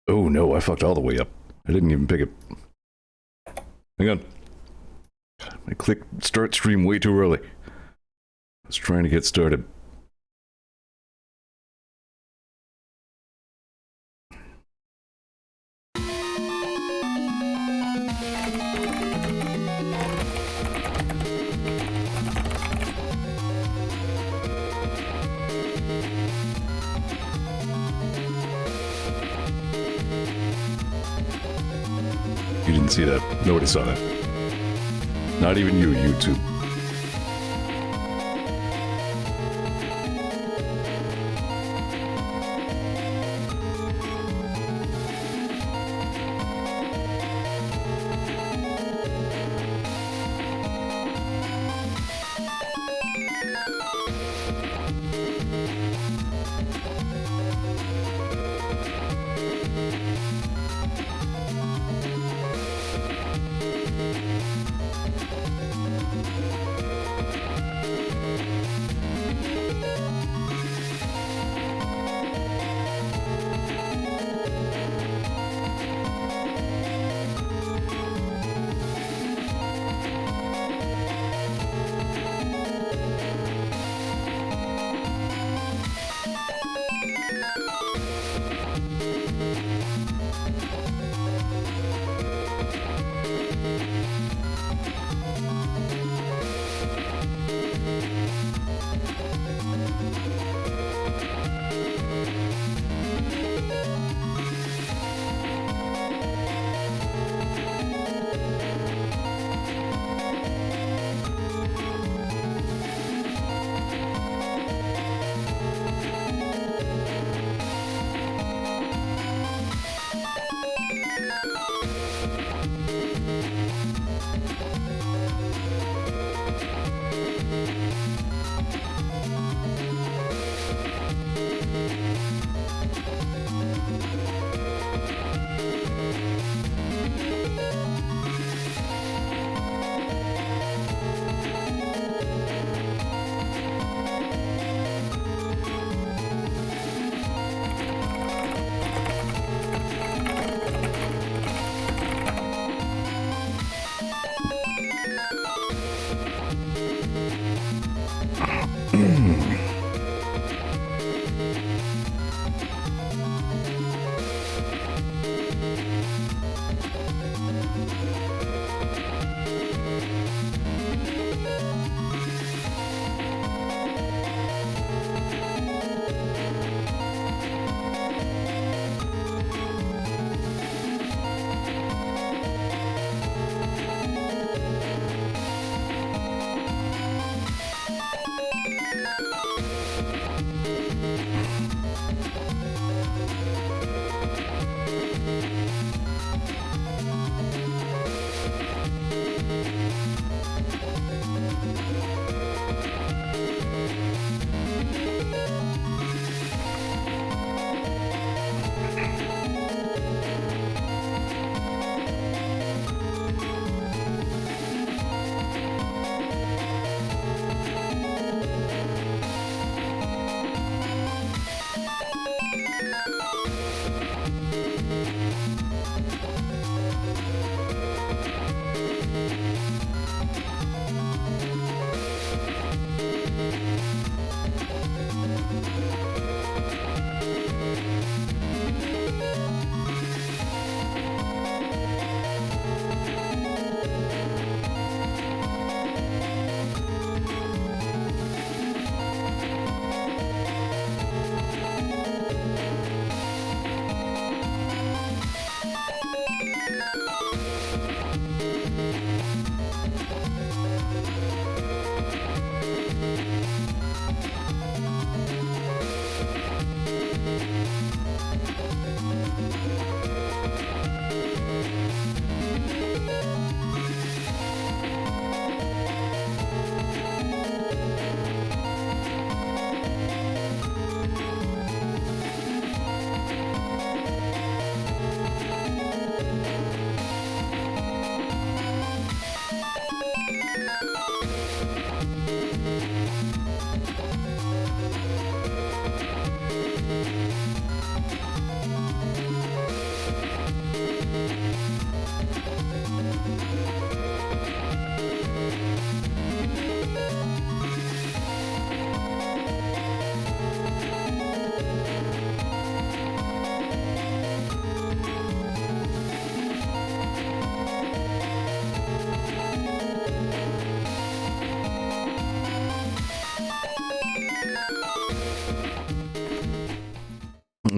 Oh no, I fucked all the way up. I didn't even pick it. Hang on. I clicked start stream way too early. I was trying to get started. You didn't see that. Nobody saw that. Not even you, YouTube.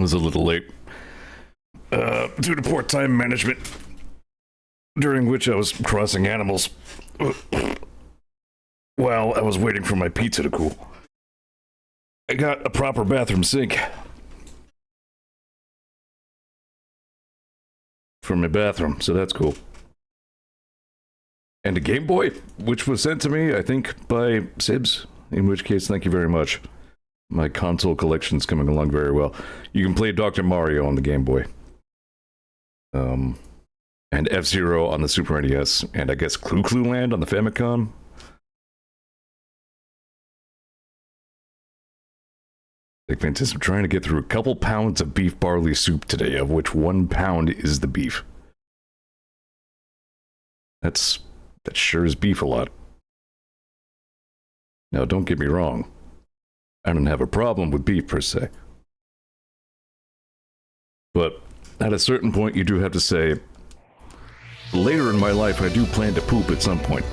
was a little late. Due to poor time management, during which I was crossing animals while I was waiting for my pizza to cool. I got a proper bathroom sink for my bathroom, so that's cool. And a Game Boy, which was sent to me, I think, by Sibs, in which case, thank you very much. My console collection's coming along very well. You can play Dr. Mario on the Game Boy. And F-Zero on the Super NES, and I guess Clue Clue Land on the Famicom. Like, fantastic. I'm trying to get through a couple pounds of beef barley soup today, of which 1 pound is the beef. That sure is beef a lot. Now, don't get me wrong. I don't have a problem with beef, per se. But at a certain point, you do have to say, later in my life, I do plan to poop at some point.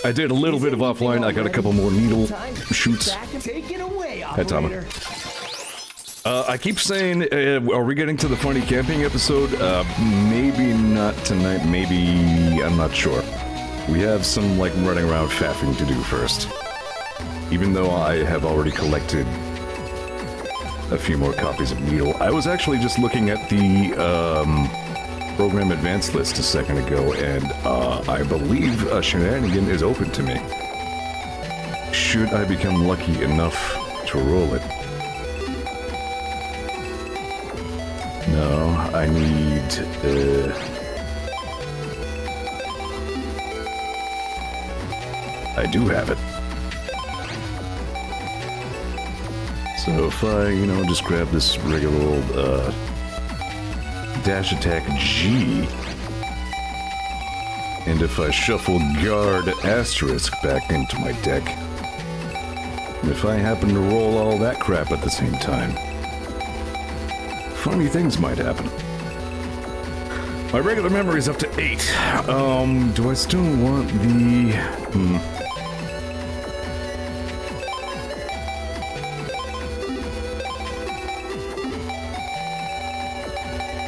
I did a little bit of offline. I got a couple more needle shoots. Hi, Tom. I keep saying, are we getting to the funny camping episode? Maybe not tonight. Maybe, I'm not sure. We have some, like, running around faffing to do first. Even though I have already collected a few more copies of Needle. I was actually just looking at the, Program Advanced list a second ago, and I believe Shenanigan is open to me. Should I become lucky enough to roll it? No, I need... I do have it. So if I, just grab this regular old, Dash Attack G, and if I shuffle Guard Asterisk back into my deck, and if I happen to roll all that crap at the same time, funny things might happen. My regular memory's up to 8. Do I still want the...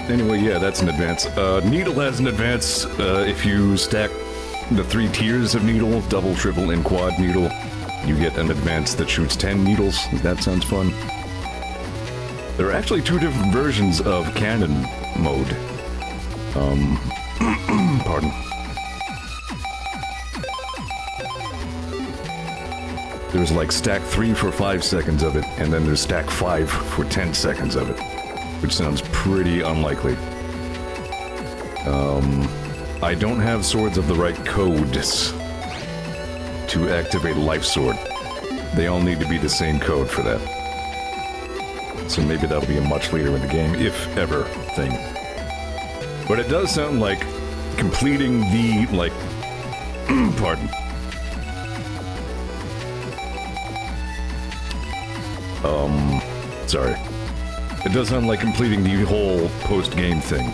Anyway, yeah, that's an advance. Needle has an advance. If you stack the 3 tiers of Needle, double, triple, and quad Needle, you get an advance that shoots 10 needles. That sounds fun. There are actually 2 different versions of cannon mode. Pardon. There's like stack 3 for 5 seconds of it, and then there's stack 5 for 10 seconds of it. Which sounds pretty unlikely. I don't have swords of the right codes to activate Life Sword. They all need to be the same code for that. So maybe that'll be a much later in the game, if ever, thing. But it does sound like completing the, like... pardon. Sorry. It does sound like completing the whole post-game thing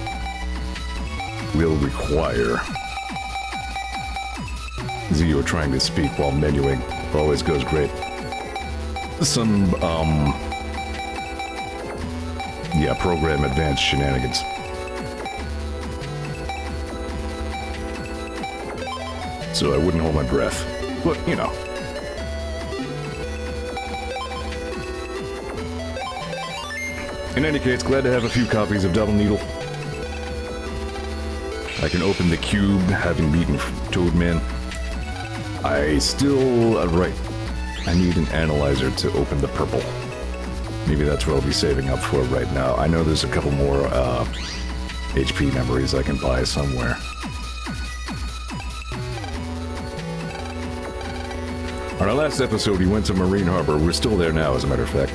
will require... Zeor trying to speak while menuing. Always goes great. Some, yeah, Program Advanced shenanigans. So I wouldn't hold my breath. But, In any case, glad to have a few copies of Double Needle. I can open the cube, having beaten Toadman. I still... right. I need an analyzer to open the purple. Maybe that's what I'll be saving up for right now. I know there's a couple more, HP memories I can buy somewhere. On our last episode, we went to Marine Harbor. We're still there now, as a matter of fact.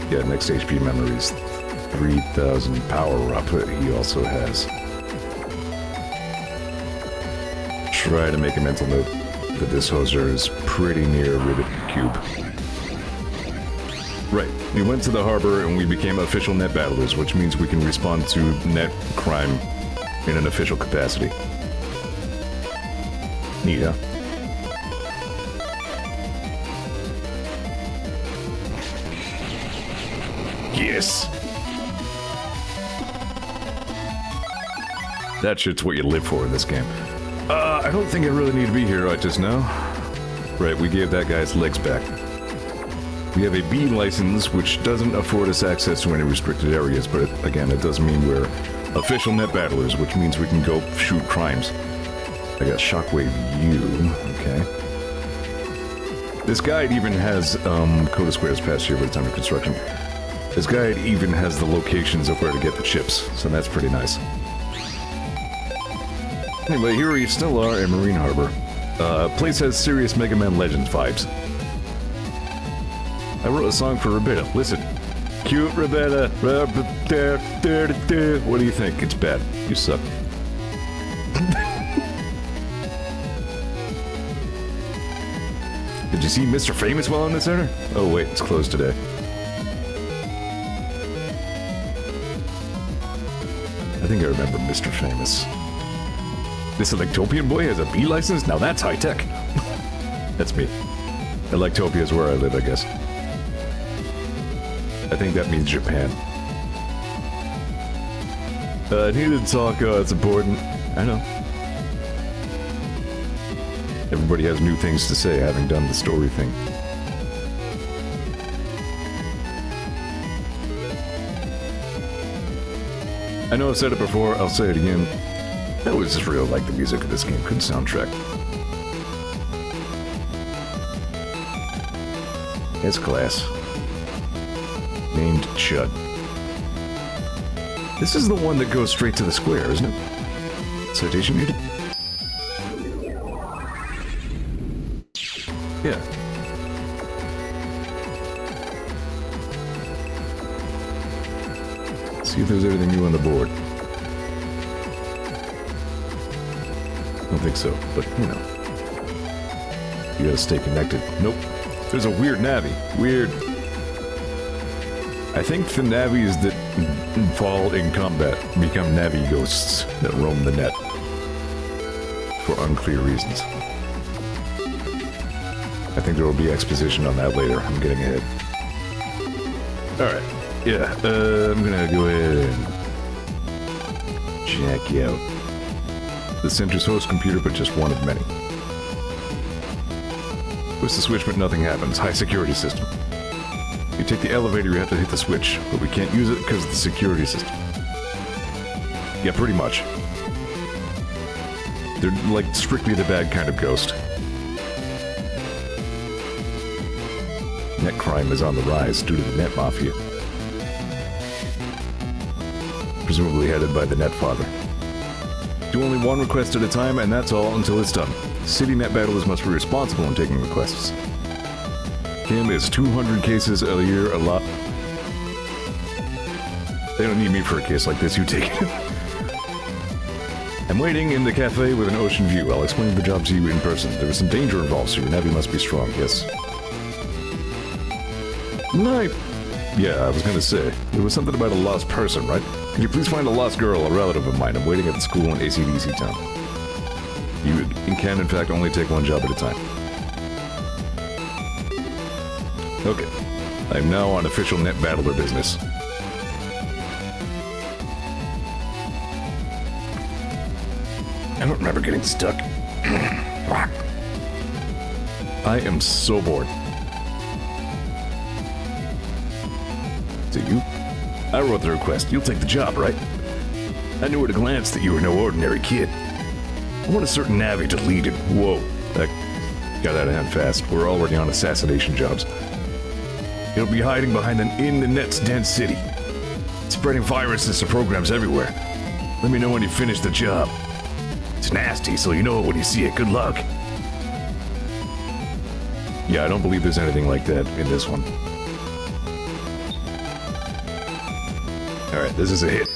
Yeah, next HP memories, 3,000 power up he also has. Try to make a mental note that this hoser is pretty near Rivet Cube. Right, we went to the harbor and we became official net battlers, which means we can respond to net crime in an official capacity. Neat, huh? Yes. That shit's what you live for in this game. I don't think I really need to be here right just now. Right, we gave that guy's legs back. We have a B license, which doesn't afford us access to any restricted areas, but again, it does mean we're official net battlers, which means we can go shoot crimes. I got Shockwave U, okay. This guide even has, Coda Squares past year, but it's under construction. This guide even has the locations of where to get the chips, so that's pretty nice. Anyway, here we still are in Marine Harbor. Place has serious Mega Man Legends vibes. I wrote a song for Rebecca. Listen. Cute Rebecca. What do you think? It's bad. You suck. Did you see Mr. Famous while in the center? Oh wait, it's closed today. I think I remember Mr. Famous. This Electopian boy has a B license? Now that's high tech. That's me. Electopia is where I live, I guess. I think that means Japan. I needed to talk, it's important. I know. Everybody has new things to say, having done the story thing. I know I've said it before, I'll say it again. I always just really like the music of this game. Good soundtrack. It's class. Named Chud. This is the one that goes straight to the square, isn't it? Citation needed? Yeah. See if there's anything new on the board. I don't think so, but you know. You gotta stay connected. Nope. There's a weird Navi. Weird. I think the Navis that fall in combat become Navi ghosts that roam the net. For unclear reasons. I think there will be exposition on that later. I'm getting ahead. Alright. Yeah, I'm gonna go ahead and check you out. The center's host computer, but just one of many. Push the switch, but nothing happens. High security system. You take the elevator, you have to hit the switch, but we can't use it because of the security system. Yeah, pretty much. They're like strictly the bad kind of ghost. Net crime is on the rise due to the net mafia. Presumably headed by the net father. Do only one request at a time, and that's all until it's done. City net battlers must be responsible in taking requests. Kim is 200 cases a year, a lot. They don't need me for a case like this, you take it. I'm waiting in the cafe with an ocean view. I'll explain the job to you in person. There is some danger involved, so your Navi must be strong, yes. No. Yeah, I was gonna say. There was something about a lost person, right? Could you please find a lost girl, a relative of mine? I'm waiting at the school in ACDC town. You can, in fact, only take one job at a time. Okay. I'm now on official net battler business. I don't remember getting stuck. I am so bored. So you? I wrote the request. You'll take the job, right? I knew at a glance that you were no ordinary kid. I want a certain Navi to lead it. Whoa. That got out of hand fast. We're already on assassination jobs. It'll be hiding behind in the net's dense city. Spreading viruses to programs everywhere. Let me know when you finish the job. It's nasty, so you know it when you see it. Good luck. Yeah, I don't believe there's anything like that in this one. Alright, this is a hit.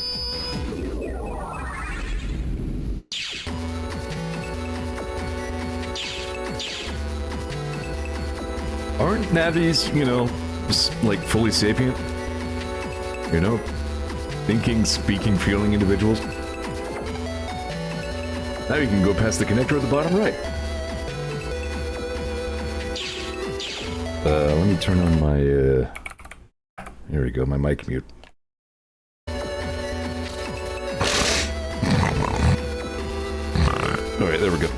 Aren't Navis, you know, just like fully sapient? You know? Thinking, speaking, feeling individuals? Now you can go past the connector at the bottom right. Let me turn on my, Here we go, my mic mute. Alright, there we go.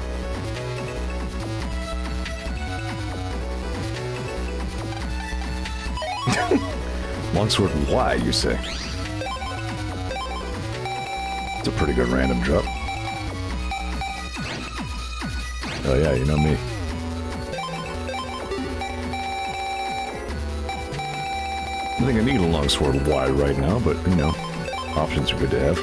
Longsword Y, you say? It's a pretty good random drop. Oh yeah, you know me. I think I need a longsword Y right now, but, you know, options are good to have.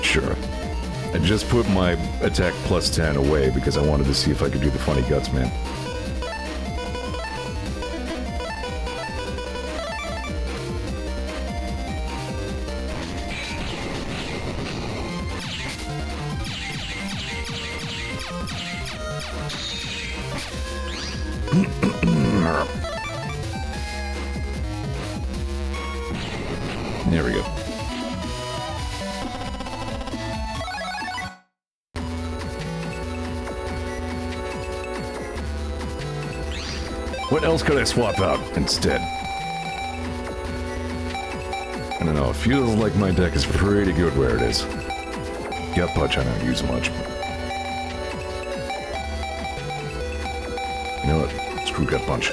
Sure. I just put my attack plus 10 away because I wanted to see if I could do the funny guts, man. There we go. What else could I swap out instead? I don't know, it feels like my deck is pretty good where it is. Gut Punch I don't use much. You know what? Screw Gut Punch.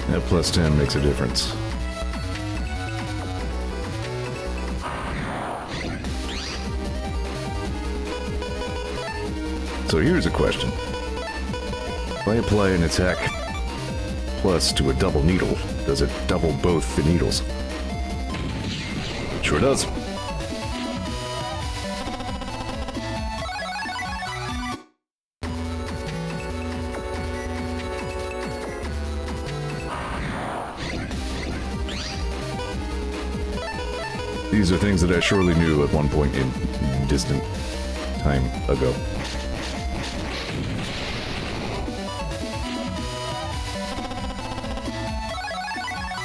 That plus 10 makes a difference. So here's a question. If I apply an attack plus to a double needle, does it double both the needles? Sure does. These are things that I surely knew at one point in distant time ago.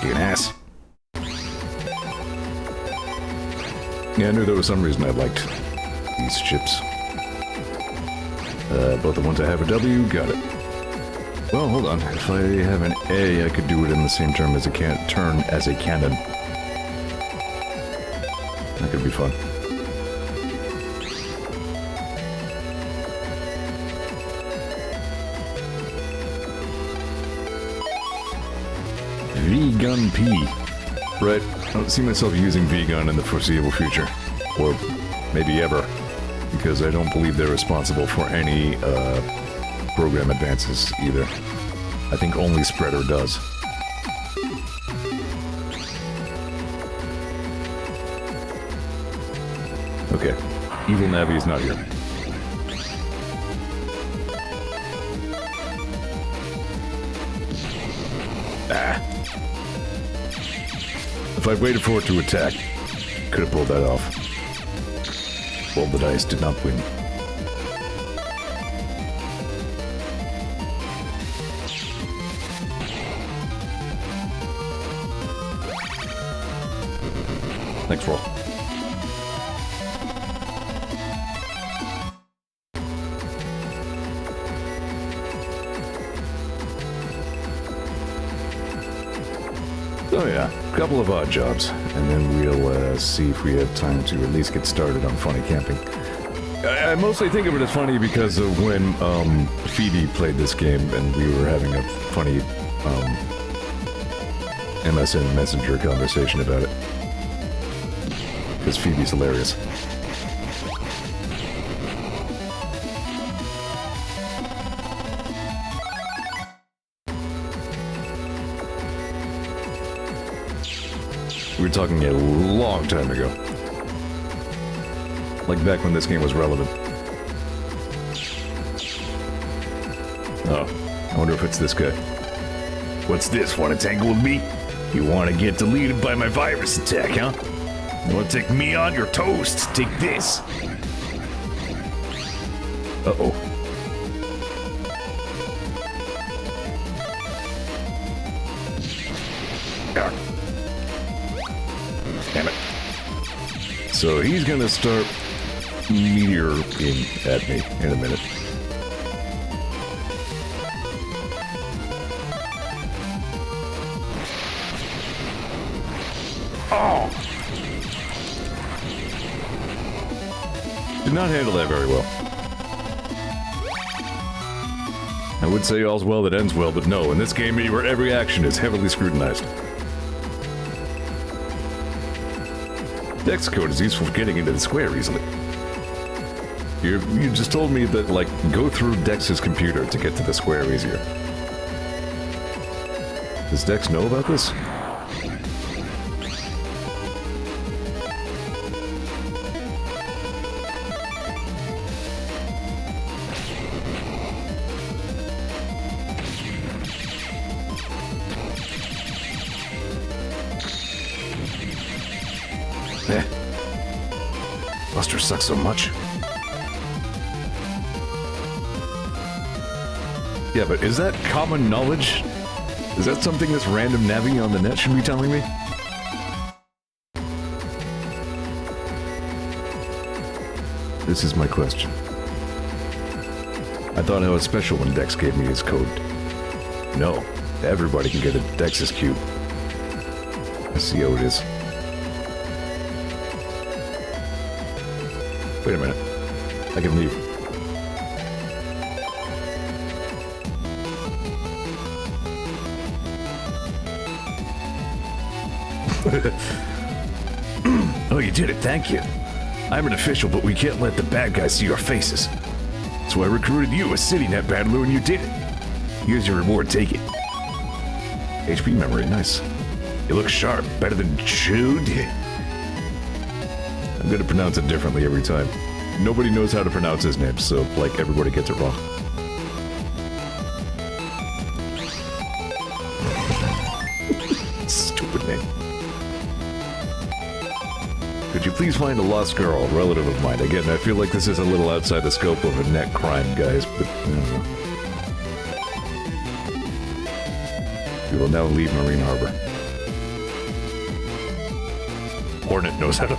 Get an ass. Yeah, I knew there was some reason I liked these ships. Both the ones I have a W, got it. Well, hold on. If I have an A, I could do it in the same turn as a cannon. That could be fun. V-Gun P. Right, I don't see myself using V-Gun in the foreseeable future. Or maybe ever. Because I don't believe they're responsible for any, program advances either. I think only Spreader does. Okay, Evil Navi is not here. Ah. If I'd waited for it to attack, could have pulled that off. Roll the dice, did not win. Next roll. Oh yeah, a couple of odd jobs, and then we'll see if we have time to at least get started on funny camping. I mostly think of it as funny because of when Phoebe played this game and we were having a funny MSN Messenger conversation about it. Because Phoebe's hilarious. We were talking a long time ago. Like back when this game was relevant. Oh, I wonder if it's this guy. What's this? Want to tangle with me? You want to get deleted by my virus attack, huh? You want to take me on? Your toast. Take this. Uh-oh. So he's gonna start meteoring at me in a minute. Oh! Did not handle that very well. I would say all's well that ends well, but no, in this game where every action is heavily scrutinized. Dex code is useful for getting into the square easily. You just told me that, like, go through Dex's computer to get to the square easier. Does Dex know about this? Buster sucks so much. Yeah, but is that common knowledge? Is that something this random Navi on the net should be telling me? This is my question. I thought I was special when Dex gave me his code. No, everybody can get a Dex's cube. I see how it is. Wait a minute. I can leave. Oh, you did it. Thank you. I'm an official, but we can't let the bad guys see our faces. So I recruited you, a CityNet battler, and you did it. Here's your reward. Take it. HP memory. Nice. You look sharp. Better than Jude. I'm gonna pronounce it differently every time. Nobody knows how to pronounce his name, so, like, everybody gets it wrong. Stupid name. Could you please find a lost girl, a relative of mine? Again, I feel like this is a little outside the scope of a net crime, guys, but, I don't know. We will now leave Marine Harbor. Hornet knows how to...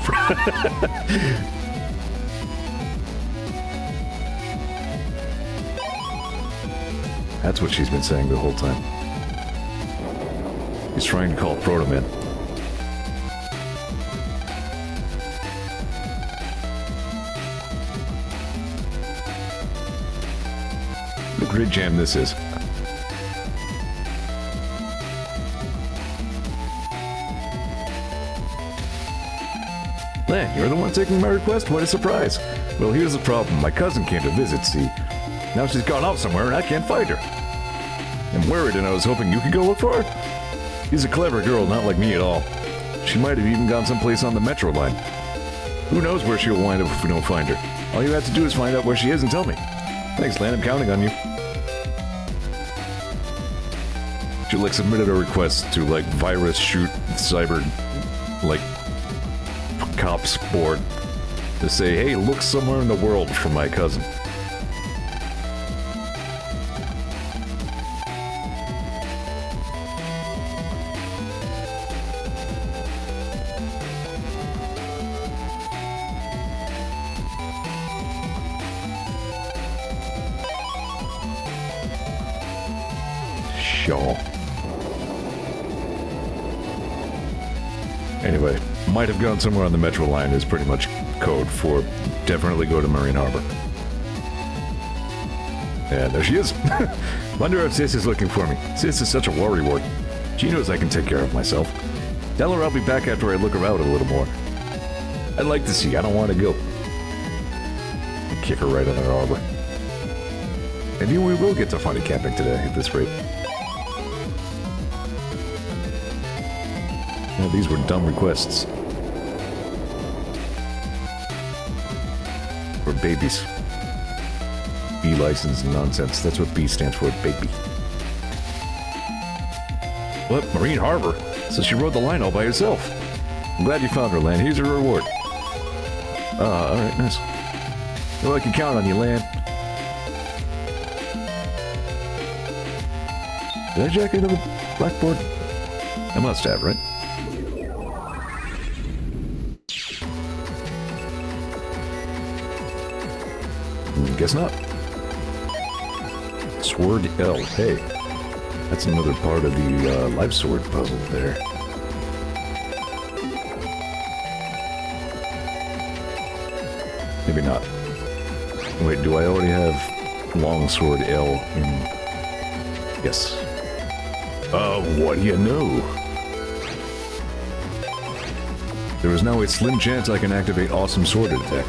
That's what she's been saying the whole time. He's trying to call Proto Man. The grid jam this is. Len, you're the one taking my request? What a surprise. Well, here's the problem. My cousin came to visit, see? Now she's gone out somewhere and I can't find her. I'm worried and I was hoping you could go look for her. She's a clever girl, not like me at all. She might have even gone someplace on the metro line. Who knows where she'll wind up if we don't find her. All you have to do is find out where she is and tell me. Thanks, Len. I'm counting on you. She, like, submitted a request to, like, virus shoot cyber, like, cops board to say, hey, look somewhere in the world for my cousin. Sure. Anyway, might have gone somewhere on the metro line is pretty much code for definitely go to Marine Harbor. Yeah, there she is. Wonder if Sis is looking for me. Sis is such a worrywart. She knows I can take care of myself. Tell her I'll be back after I look her out a little more. I'd like to see. I don't want to go. Kick her right in the harbor. Maybe we will get to funny camping today at this rate. Yeah, these were dumb requests. For babies. B license nonsense. That's what B stands for, baby. What? Marine Harbor? So she rode the line all by herself. I'm glad you found her, Lan. Here's your reward. Alright, nice. Well, I can count on you, Lan. Did I jack into the blackboard? I must have, right? guess not. Sword L. Hey, that's another part of the life sword puzzle there. Maybe not. Wait, do I already have longsword L in... Yes. What do you know? There is now a slim chance I can activate awesome sword attack.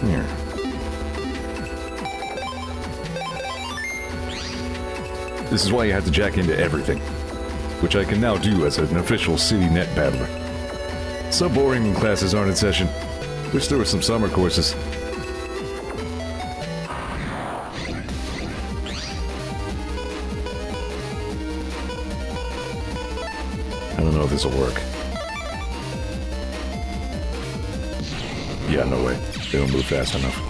Here. This is why you have to jack into everything, which I can now do as an official city net battler. So boring when classes aren't in session. Wish there were some summer courses. I don't know if this will work. Yeah, no way. They don't move fast enough.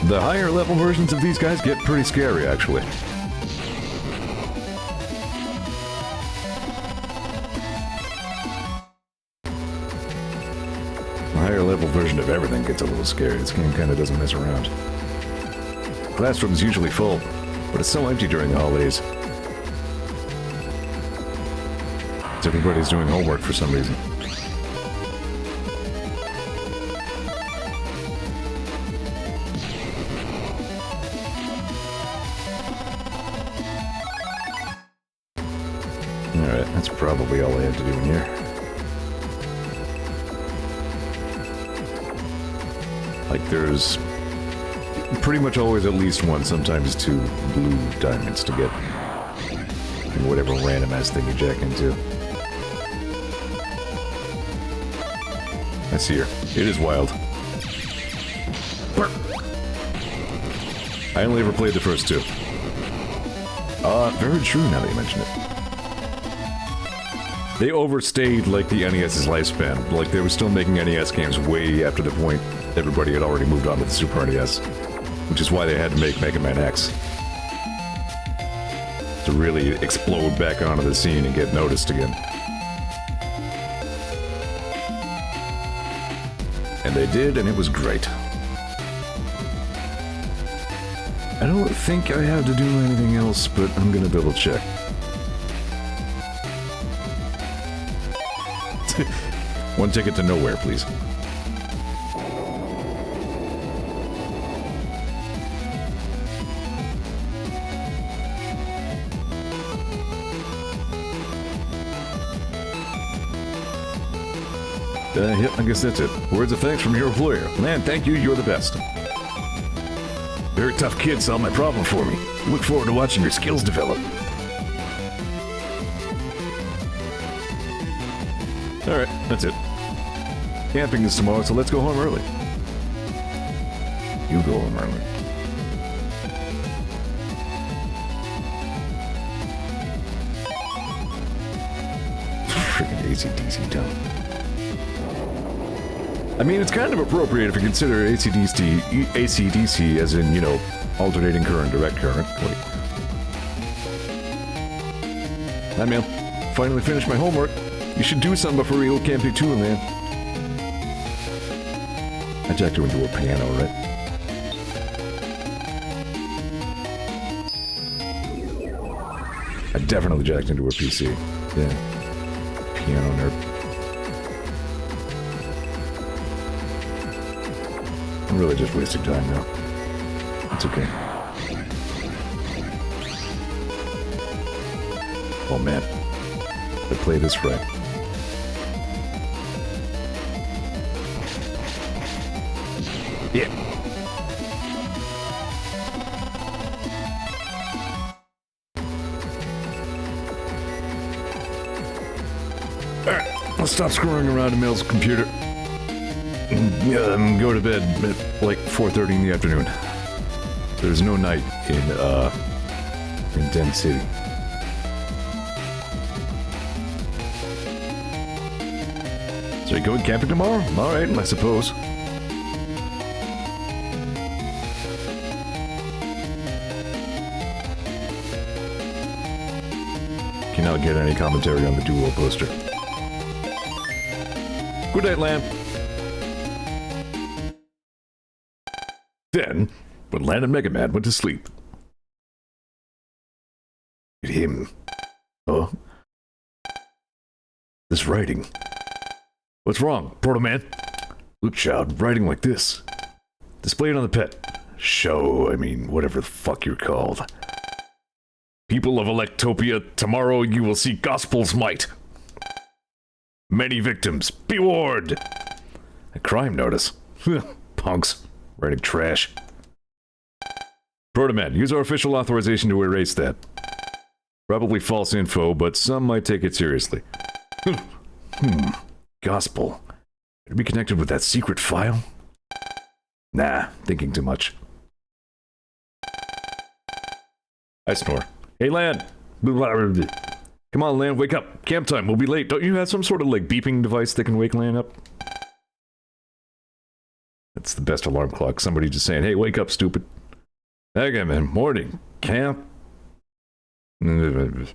The higher level versions of these guys get pretty scary, actually. The higher level version of everything gets a little scary. This game kind of doesn't mess around. Classroom's usually full, but it's so empty during the holidays. Everybody's doing homework for some reason. Alright, that's probably all I have to do in here. Like, there's pretty much always at least one, sometimes two blue diamonds to get in whatever random ass thing you jack into. I see her. It is wild. Burp. I only ever played the first two. Very true now that you mention it. They overstayed, like, the NES's lifespan. Like, they were still making NES games way after the point everybody had already moved on to the Super NES. Which is why they had to make Mega Man X. To really explode back onto the scene and get noticed again. And they did, and it was great. I don't think I have to do anything else, but I'm gonna double check. One ticket to nowhere, please. Yep, I guess that's it. Words of thanks from your employer. Man, thank you, you're the best. Very tough kid solved my problem for me. Look forward to watching your skills develop. Alright, that's it. Camping is tomorrow, so let's go home early. You go home early. Freaking AC/DC town. I mean, it's kind of appropriate if you consider AC/DC as in, you know, alternating current, direct current. Wait. Hi, man. Finally finished my homework. You should do something before you go camping too, man. I jacked her into a piano, right? I definitely jacked into her PC. Yeah. Piano nerd. I'm really just wasting time now. It's okay. Oh man. I play this right. Yeah. Alright, let's stop screwing around in Mel's computer. Yeah, go to bed at like 4:30 in the afternoon. There's no night in Den City. So you going camping tomorrow? Alright, I suppose. Cannot get any commentary on the duo poster. Good night, Lan. Then, when Lan and Mega Man went to sleep, at him. Huh? This writing. What's wrong, Proto Man? Look, child, writing like this. Display it on the pet. Show, whatever the fuck you're called. People of Electopia, tomorrow you will see Gospel's might. Many victims, be warned! A crime notice. Punks. Writing trash. Proto Man, use our official authorization to erase that. Probably false info, but some might take it seriously. Gospel. Could it be connected with that secret file? Nah, thinking too much. I snore. Hey, Lan! Come on, Lan, wake up. Camp time, we'll be late. Don't you have some sort of, beeping device that can wake Lan up? That's the best alarm clock. Somebody just saying, hey, wake up, stupid. Okay, man, morning. Camp. I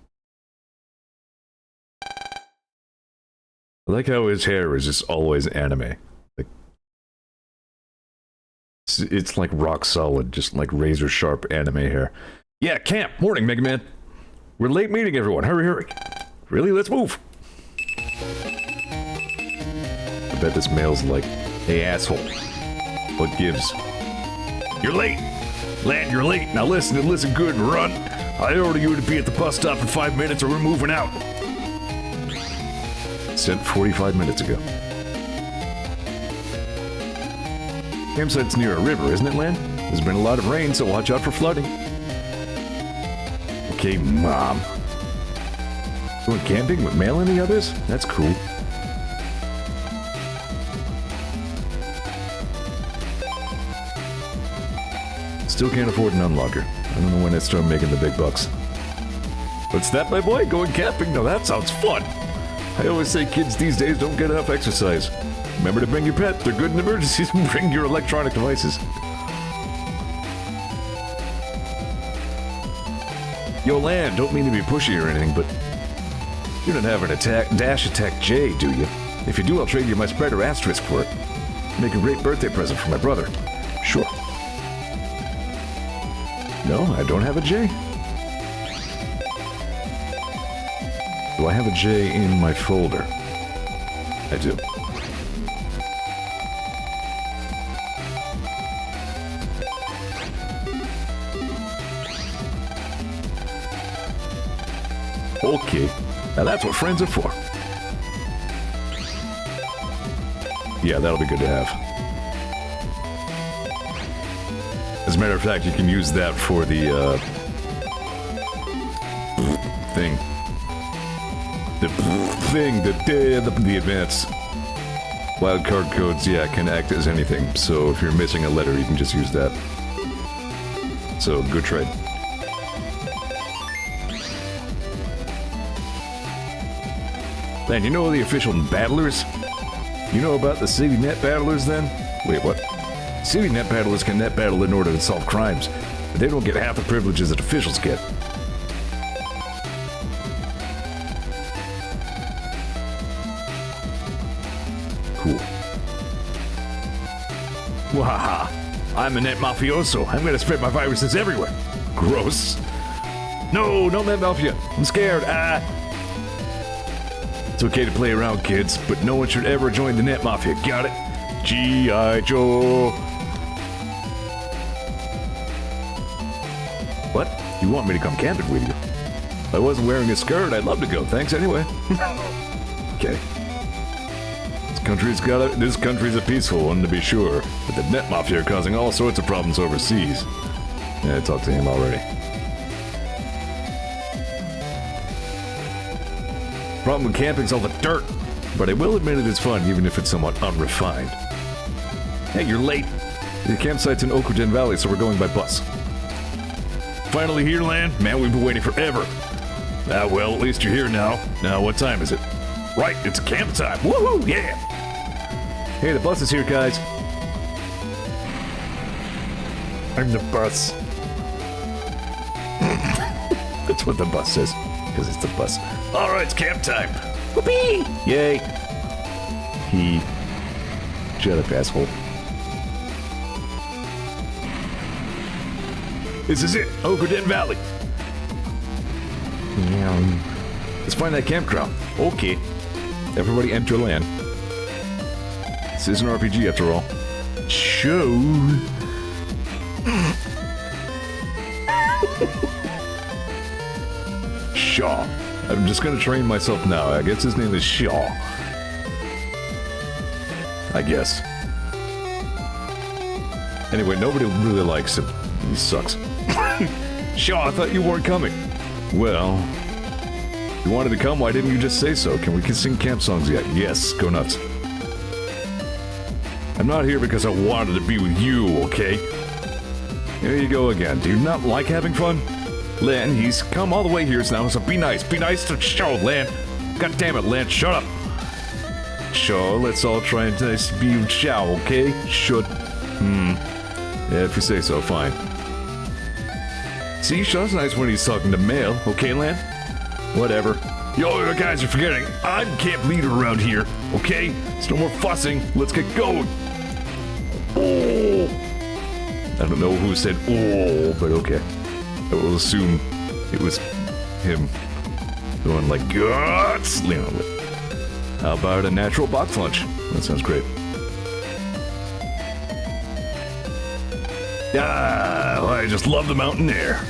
like how his hair is just always anime. It's like rock solid, just like razor sharp anime hair. Yeah, camp. Morning, Mega Man. We're late meeting, everyone. Hurry, hurry. Really? Let's move. I bet this mail's like, hey, asshole. What gives? You're late. Lan, you're late. Now listen and listen good and run. I order you to be at the bus stop in 5 minutes or we're moving out. Sent 45 minutes ago. Campsite's near a river, isn't it, Lan? There's been a lot of rain, so watch out for flooding. Okay, Mom. Going camping with Mail and the others? That's cool. Still can't afford an unlocker. I don't know when I start making the big bucks. What's that, my boy? Going camping? Now that sounds fun. I always say kids these days don't get enough exercise. Remember to bring your pet. They're good in emergencies. Bring your electronic devices. Yo, Lan, don't mean to be pushy or anything, but you don't have an dash attack J, do you? If you do, I'll trade you my spreader asterisk for it. Make a great birthday present for my brother. Sure. No, I don't have a J. Do I have a J in my folder? I do. Okay, now that's what friends are for. Yeah, that'll be good to have. As a matter of fact, you can use that for the, thing. The advance. Wildcard codes, yeah, can act as anything. So if you're missing a letter, you can just use that. So, good trade. Then, you know the official battlers? You know about the city net battlers then? Wait, what? City net battlers can net battle in order to solve crimes, but they don't get half the privileges that officials get. Cool. Wahaha! I'm a net mafioso. I'm gonna spread my viruses everywhere. Gross. No, no net mafia. I'm scared. It's okay to play around, kids, but no one should ever join the net mafia. Got it? G.I. Joe. What? You want me to come camping with you? If I wasn't wearing a skirt, I'd love to go. Thanks anyway. Okay. This country's a peaceful one, to be sure, but the net mafia are causing all sorts of problems overseas. Yeah, I talked to him already. Problem with camping's all the dirt, but I will admit it is fun, even if it's somewhat unrefined. Hey, you're late. The campsite's in Okuden Valley, so we're going by bus. Finally here, Lan? Man, we've been waiting forever. Well, at least you're here now. Now, what time is it? Right, it's camp time. Woohoo, yeah! Hey, the bus is here, guys. I'm the bus. That's what the bus says, because it's the bus. All right, it's camp time. Whoopee! Yay! Shut up, asshole. This is it, Ogredin Valley. Let's find that campground. Okay. Everybody enter land. This is an RPG after all. Show. Shaw. I'm just gonna train myself now. I guess his name is Shaw. I guess. Anyway, nobody really likes him. He sucks. Shaw, I thought you weren't coming. Well, you wanted to come, why didn't you just say so? Can we sing camp songs yet? Yes, go nuts. I'm not here because I wanted to be with you, okay? Here you go again. Do you not like having fun? Lan, he's come all the way here now, so be nice. Be nice to Shaw, Lan. God damn it, Lan, shut up. Shaw, let's all try and nice to be with Shaw, okay? Should. Yeah, if you say so, fine. See, Shaw's nice when he's talking to Male, okay, Lan? Whatever. Yo, you guys are forgetting, I'm camp leader around here, okay? There's no more fussing, let's get going. Oh! I don't know who said oh, but okay. I will assume it was him going like, guts! How about a natural box lunch? That sounds great. Ah, well, I just love the mountain air.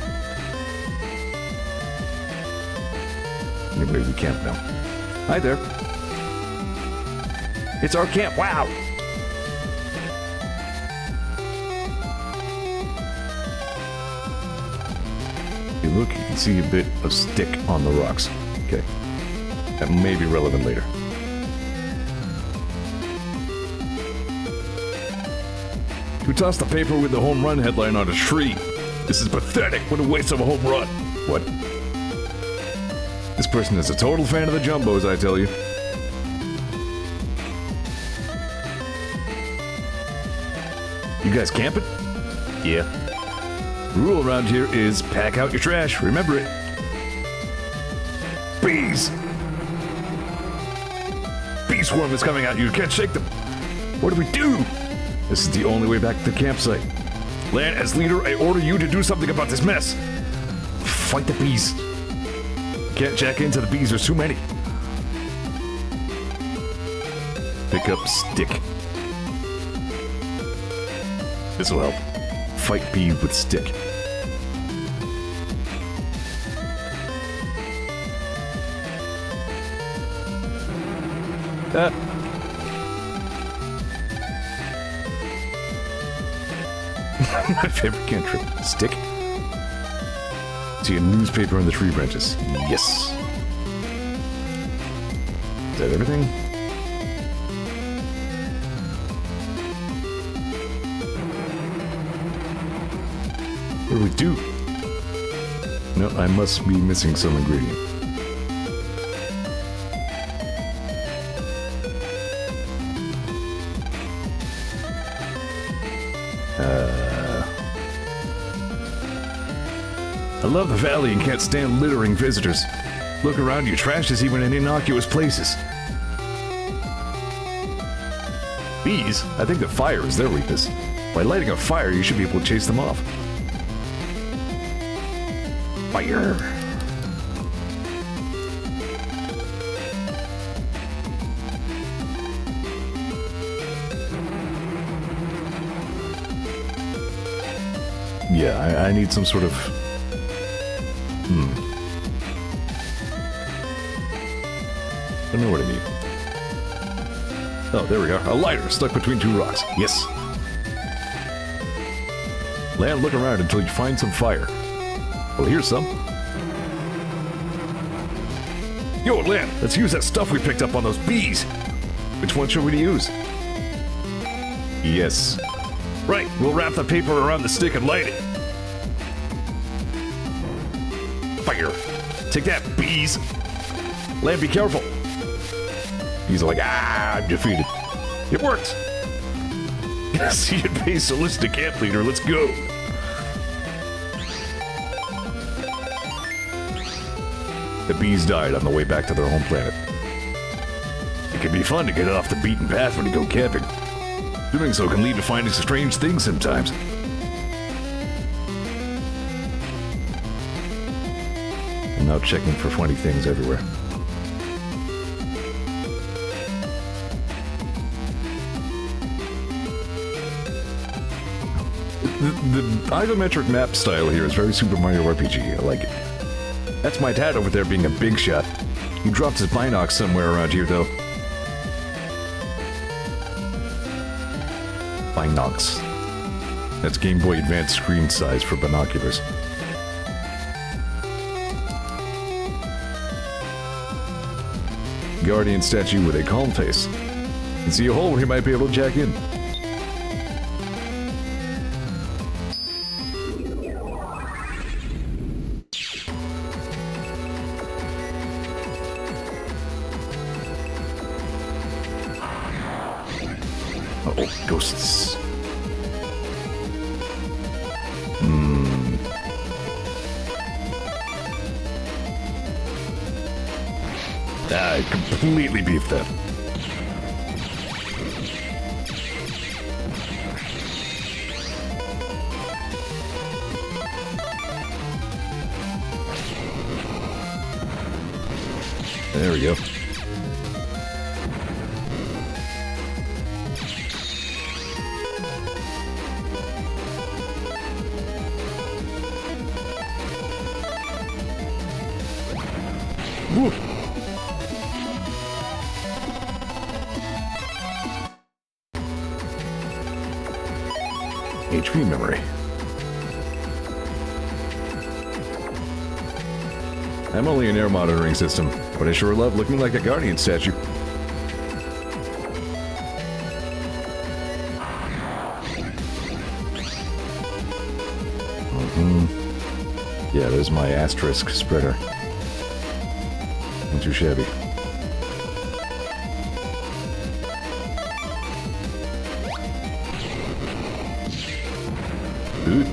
Anyway, we camp now. Hi there. It's our camp, wow! You look, you can see a bit of stick on the rocks. Okay. That may be relevant later. Who tossed the paper with the home run headline on a tree? This is pathetic. What a waste of a home run. What? This person is a total fan of the Jumbos, I tell you. You guys camping? Yeah. The rule around here is pack out your trash. Remember it. Bees! Bee swarm is coming at you. You can't shake them. What do we do? This is the only way back to the campsite. Lan, as leader, I order you to do something about this mess. Fight the bees. Can't jack into the bees, there's too many. Pick up stick. This will help. Fight bee with stick. My favorite cantrip. Stick. See a newspaper on the tree branches. Yes. Is that everything? What do we do? No, I must be missing some ingredient. I love the valley and can't stand littering visitors. Look around you, trash is even in innocuous places. Bees? I think that fire is their weakness. By lighting a fire, you should be able to chase them off. Fire! Yeah, I need some sort of... I don't know what I need. Oh, there we go. A lighter stuck between two rocks. Yes. Lan, look around until you find some fire. Well, here's some. Yo, Lan, let's use that stuff we picked up on those bees. Which one should we use? Yes. Right, we'll wrap the paper around the stick and light it. Fire. Take that, bees. Lan, be careful. Bees are like, I'm defeated. It worked! See it base Solista camp leader, let's go! The bees died on the way back to their home planet. It can be fun to get off the beaten path when you go camping. Doing so can lead to finding strange things sometimes. I'm now checking for funny things everywhere. The isometric map style here is very Super Mario RPG. I like it. That's my dad over there being a big shot. He dropped his binocs somewhere around here, though. Binocs. That's Game Boy Advance screen size for binoculars. Guardian statue with a calm face. You can see a hole where he might be able to jack in. Uh-oh, ghosts. I completely beefed that. There we go. Woo. HP memory. I'm only an air monitoring system, but I sure love looking like a Guardian statue. Yeah, there's my asterisk spreader. Not too shabby. Ooh.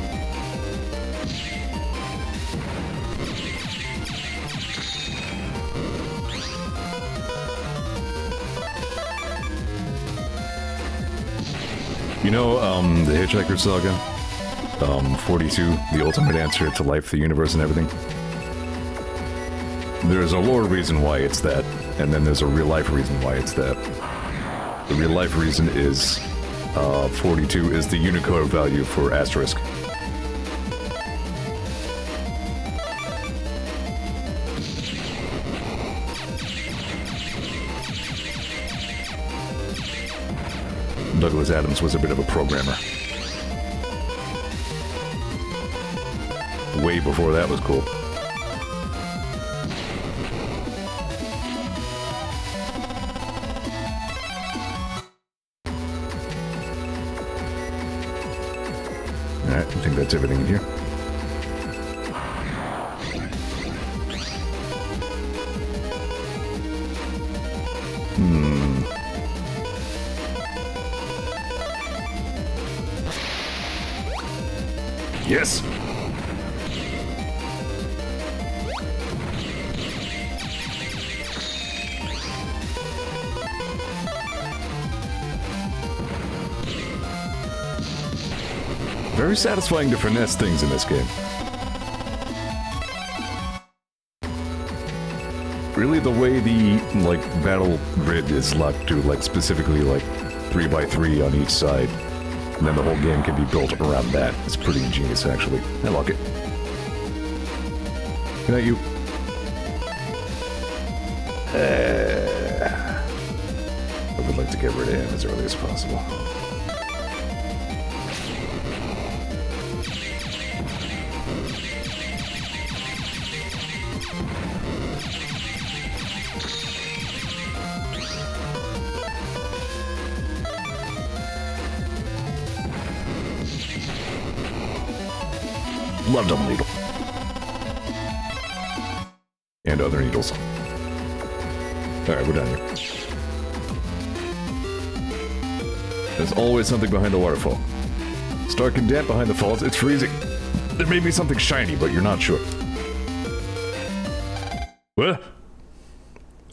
You know, the Hitchhiker Saga? 42, the ultimate answer to life, the universe, and everything? There's a lore reason why it's that, and then there's a real-life reason why it's that. The real-life reason is 42 is the Unicode value for asterisk. Douglas Adams was a bit of a programmer. Way before that was cool. Alright, I think that's everything in here. Yes! Very satisfying to finesse things in this game. Really, the way the, like, battle grid is locked to, like, specifically, like, 3x3 on each side, and then the whole game can be built around that. It's pretty ingenious, actually. I like it. Good night, you. I would like to get rid of him as early as possible. Love double needle. And other needles. Alright, we're done here. There's always something behind the waterfall. It's dark and damp behind the falls. It's freezing. There may be something shiny, but you're not sure. What?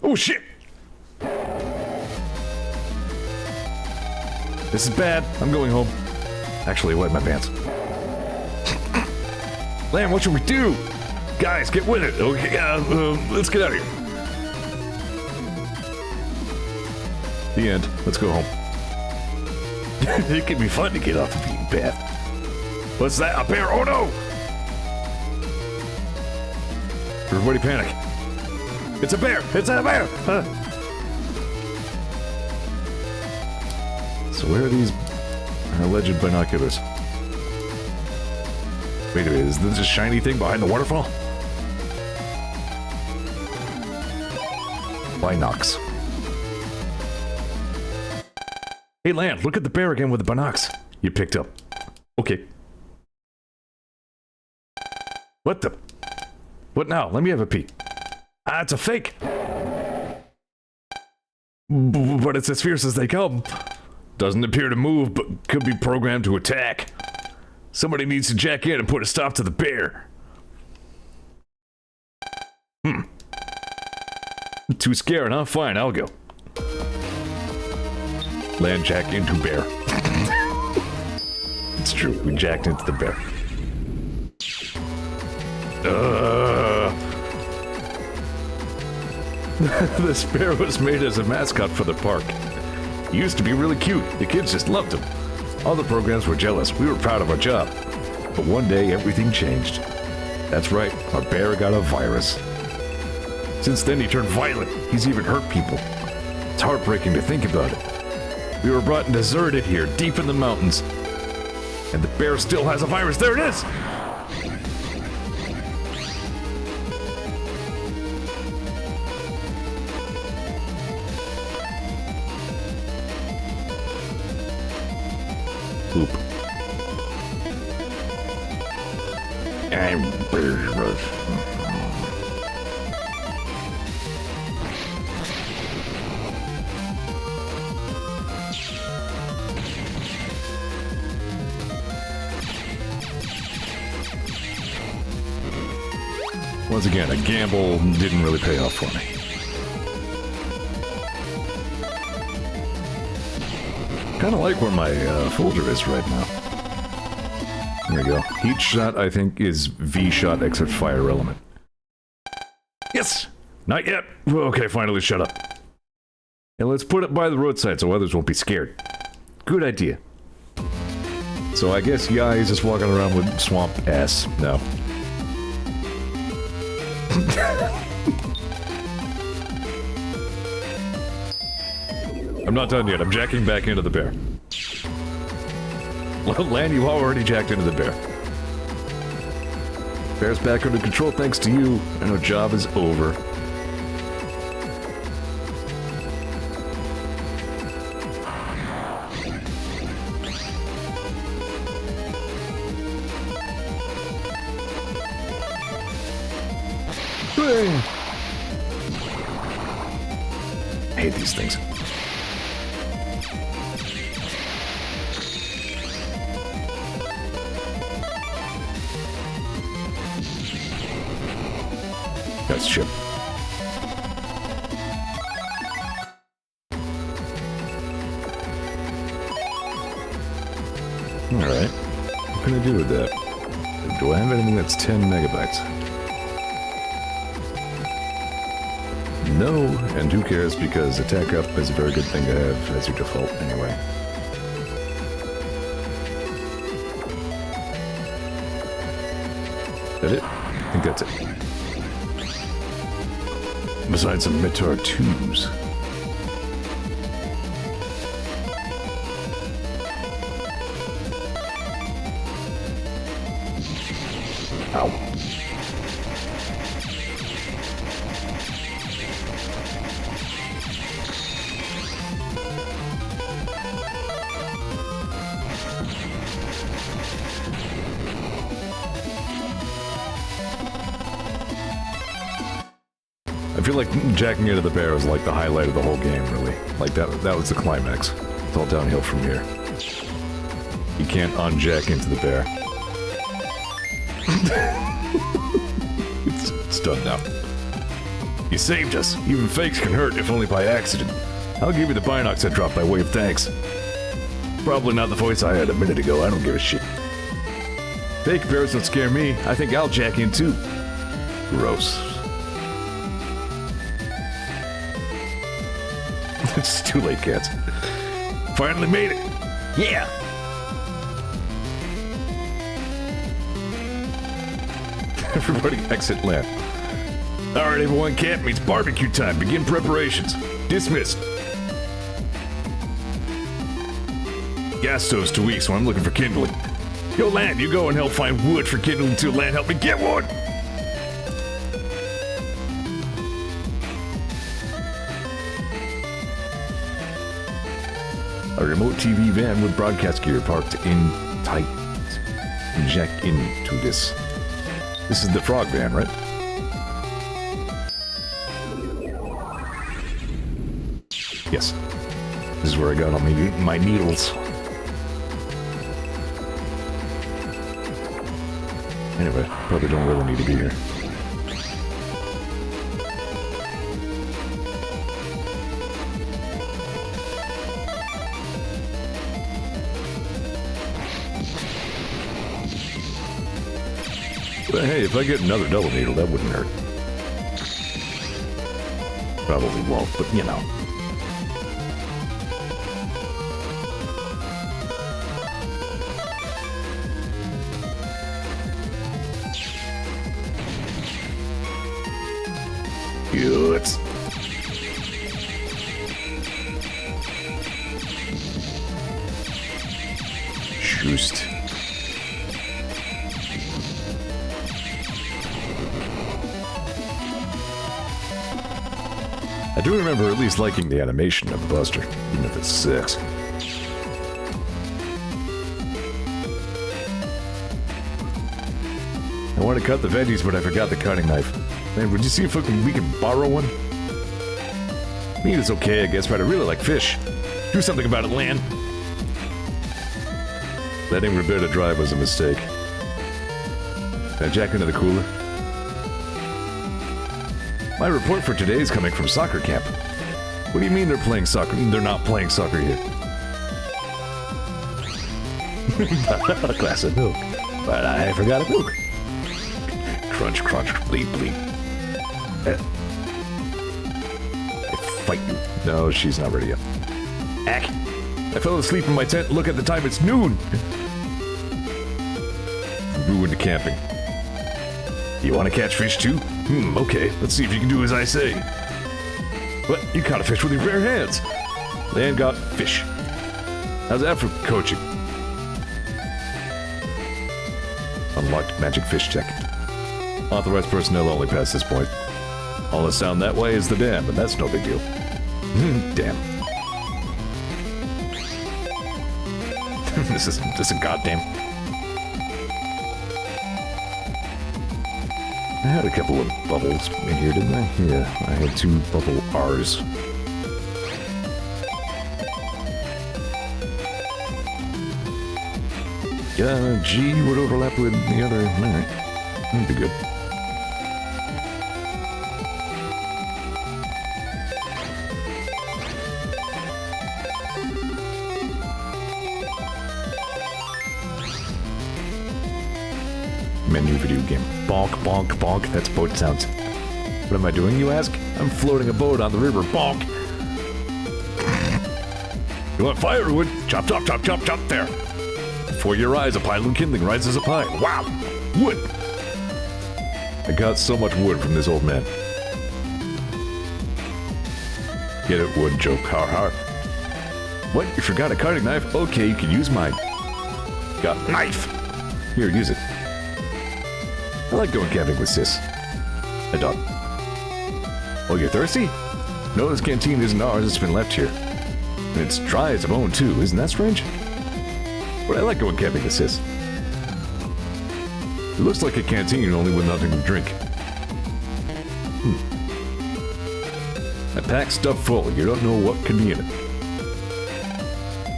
Oh shit! This is bad. I'm going home. Actually, I wet my pants. Lamb, what should we do? Guys, get with it. Okay, let's get out of here. The end. Let's go home. It can be fun to get off the beaten path. What's that? A bear? Oh no! Everybody panic. It's a bear! It's a bear! So where are these alleged binoculars? Wait a minute, is this a shiny thing behind the waterfall? Binocs. Hey Land, look at the bear again with the binocs you picked up. Okay. What the? What now? Let me have a peek. Ah, it's a fake! But it's as fierce as they come. Doesn't appear to move, but could be programmed to attack. Somebody needs to jack in and put a stop to the bear. Too scared, huh? Fine, I'll go. Land jack into bear. It's true, we jacked into the bear. This bear was made as a mascot for the park. He used to be really cute. The kids just loved him. All the programs were jealous. We were proud of our job. But one day, everything changed. That's right, our bear got a virus. Since then, he turned violent. He's even hurt people. It's heartbreaking to think about it. We were brought and deserted here, deep in the mountains. And the bear still has a virus. There it is! Oop. Once again, a gamble didn't really pay off for me. Kind of like where my folder is right now. There we go. Heat shot, I think, is V shot except fire element. Yes! Not yet! Okay, finally shut up. And let's put it by the roadside so others won't be scared. Good idea. So I guess Yai is just walking around with swamp ass now. I'm not done yet. I'm jacking back into the bear. Land, you already jacked into the bear. Bear's back under control thanks to you, and our job is over. I hate these things. That's chip. Alright. What can I do with that? Do I have anything that's 10 megabytes? No, and who cares because attack up is a very good thing to have as your default anyway. Is that it? I think that's it. Besides some Metar 2s. Ow. I feel like jacking into the bear was like the highlight of the whole game, really. Like that was the climax. It's all downhill from here. You can't unjack into the bear. It's done now. You saved us. Even fakes can hurt, if only by accident. I'll give you the binocs I dropped by way of thanks. Probably not the voice I had a minute ago. I don't give a shit. Fake bears don't scare me. I think I'll jack in too. Gross. It's too late, cats. Finally made it. Yeah. Everybody exit land. Alright, everyone, camp meets barbecue time. Begin preparations. Dismissed. Gas stove's too weak, so I'm looking for kindling. Yo, Lan, you go and help find wood for kindling too. Lan, help me get one! A remote TV van with broadcast gear parked in tight. Inject into this. This is the frog van, right? Yes. This is where I got all my needles. Anyway, probably don't really need to be here. But hey, if I get another double needle, that wouldn't hurt. Probably won't, but you know. Good. Just. I do remember at least liking the animation of the Buster, even if it sucks. I want to cut the veggies, but I forgot the cutting knife. Man, would you see if we can borrow one? Meat is okay, I guess, but I really like fish. Do something about it, Lan. Letting Roberta drive was a mistake. Can I jack into the cooler? My report for today is coming from soccer camp. What do you mean they're playing soccer? They're not playing soccer here. A glass of milk. But I forgot a milk. Crunch, crunch, bleep, bleep. I fight you. No, she's not ready yet. Ack. I fell asleep in my tent. Look at the time. It's noon. Ruined camping. You want to catch fish too? Okay. Let's see if you can do as I say. What? You caught a fish with your bare hands. Lan got fish. How's that for coaching? Unlocked magic fish check. Authorized personnel only past this point. All that's down that way is the dam, and that's no big deal. Damn. This is goddamn. I had a couple of bubbles in here, didn't I? Yeah, I had 2 bubble R's. Yeah, G would overlap with the other. Alright. That'd be good. Menu video game. Bonk, bonk, bonk. That's boat sounds. What am I doing, you ask? I'm floating a boat on the river. Bonk. You want firewood? Chop, chop, chop, chop, chop there. Before your eyes, a pile of kindling rises up high. Wow! Wood! I got so much wood from this old man. Get it, wood joke. Har har. What? You forgot a cutting knife? Okay, you can use mine. Got a knife! Here, use it. I like going camping with Sis. I don't. Oh, you're thirsty? No, this canteen isn't ours. It's been left here. And it's dry as a bone, too. Isn't that strange? But I like going camping with Sis. It looks like a canteen, only with nothing to drink. I packed stuff full. You don't know what can be in it.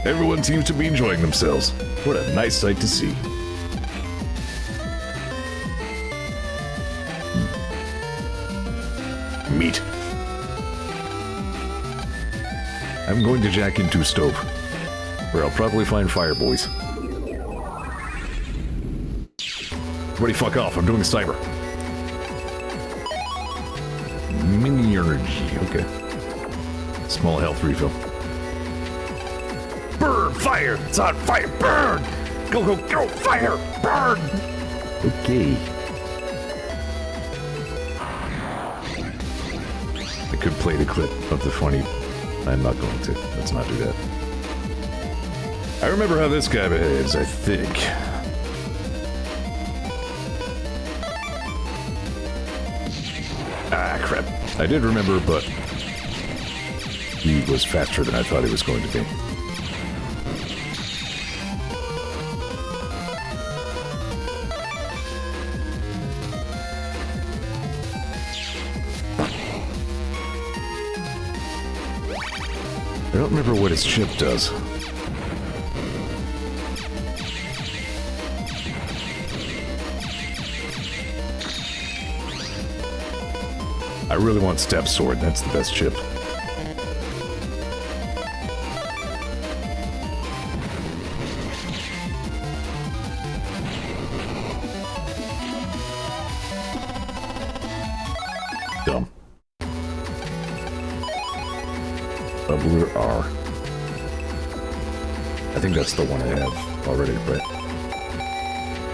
Everyone seems to be enjoying themselves. What a nice sight to see. Meat. I'm going to jack into stove, where I'll probably find fire boys. Everybody fuck off, I'm doing cyber. Mini energy, okay. Small health refill. Burn! Fire! It's on fire! Burn! Go, go, go! Fire! Burn! Okay. I could play the clip of the funny. I'm not going to. Let's not do that. I remember how this guy behaves, I think. Ah, crap. I did remember, but he was faster than I thought he was going to be. I don't remember what his chip does. I really want Step Sword, that's the best chip. Dumb. Bubbler R. I think that's the one I have already, right?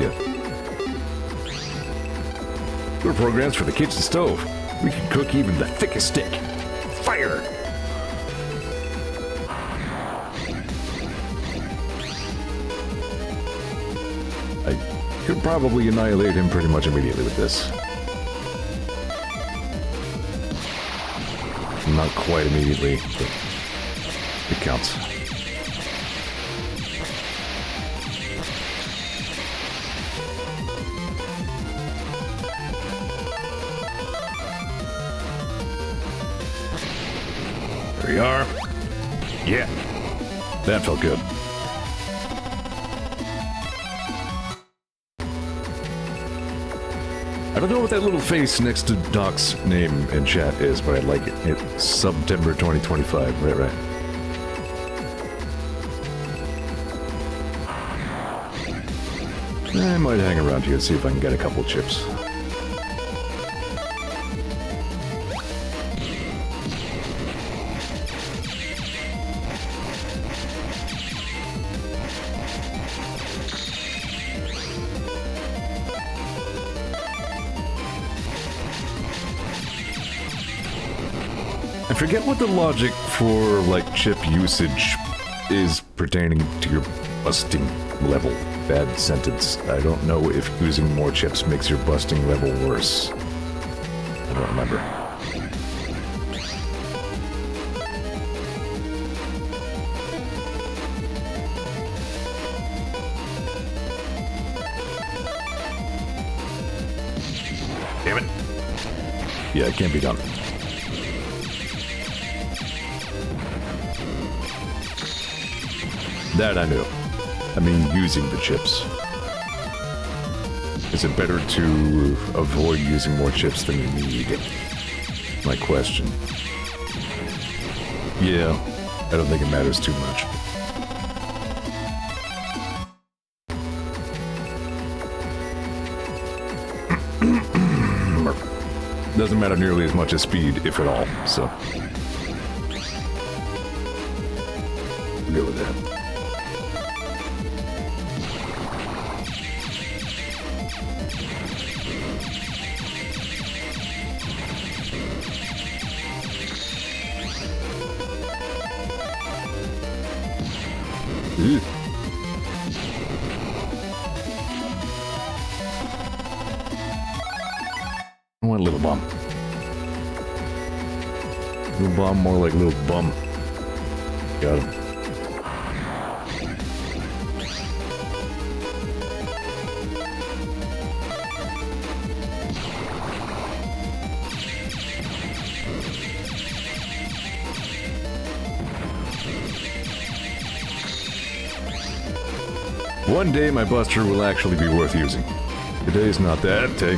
Yeah. There are programs for the kitchen stove. We can cook even the thickest steak. Fire! I could probably annihilate him pretty much immediately with this. Not quite immediately, but it counts. There we are. Yeah, that felt good. I don't know what that little face next to Doc's name in chat is, but I like it. It's September 2025. Right. I might hang around here and see if I can get a couple chips. I forget what the logic for, like, chip usage is pertaining to your busting level. Bad sentence. I don't know if using more chips makes your busting level worse. I don't remember. Damn it. Yeah, it can't be done. That I knew. I mean, using the chips. Is it better to avoid using more chips than you need? My question. Yeah, I don't think it matters too much. Doesn't matter nearly as much as speed, if at all, so. We'll go with that. I want a little bum. Little bum, more like little bum. Got him. One day my buster will actually be worth using. Today's not that day.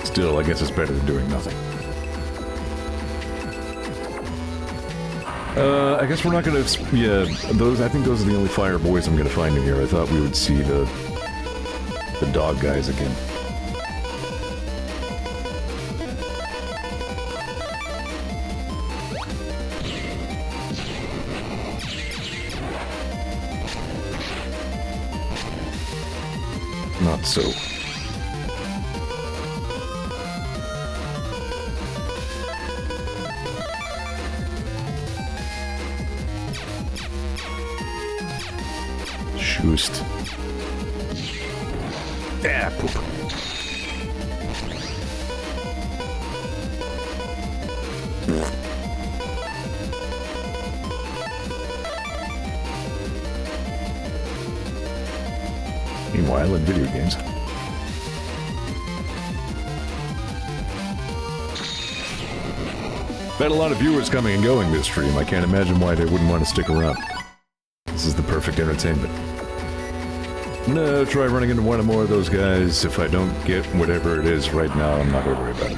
Still, I guess it's better than doing nothing. I guess we're not gonna... Yeah, I think those are the only fire boys I'm gonna find in here. I thought we would see the dog guys again. Not so. Schoost. Ah, poop. Meanwhile, in video games. I've had a lot of viewers coming and going this stream. I can't imagine why they wouldn't want to stick around. This is the perfect entertainment. I'm gonna try running into one or more of those guys. If I don't get whatever it is right now, I'm not gonna worry about it.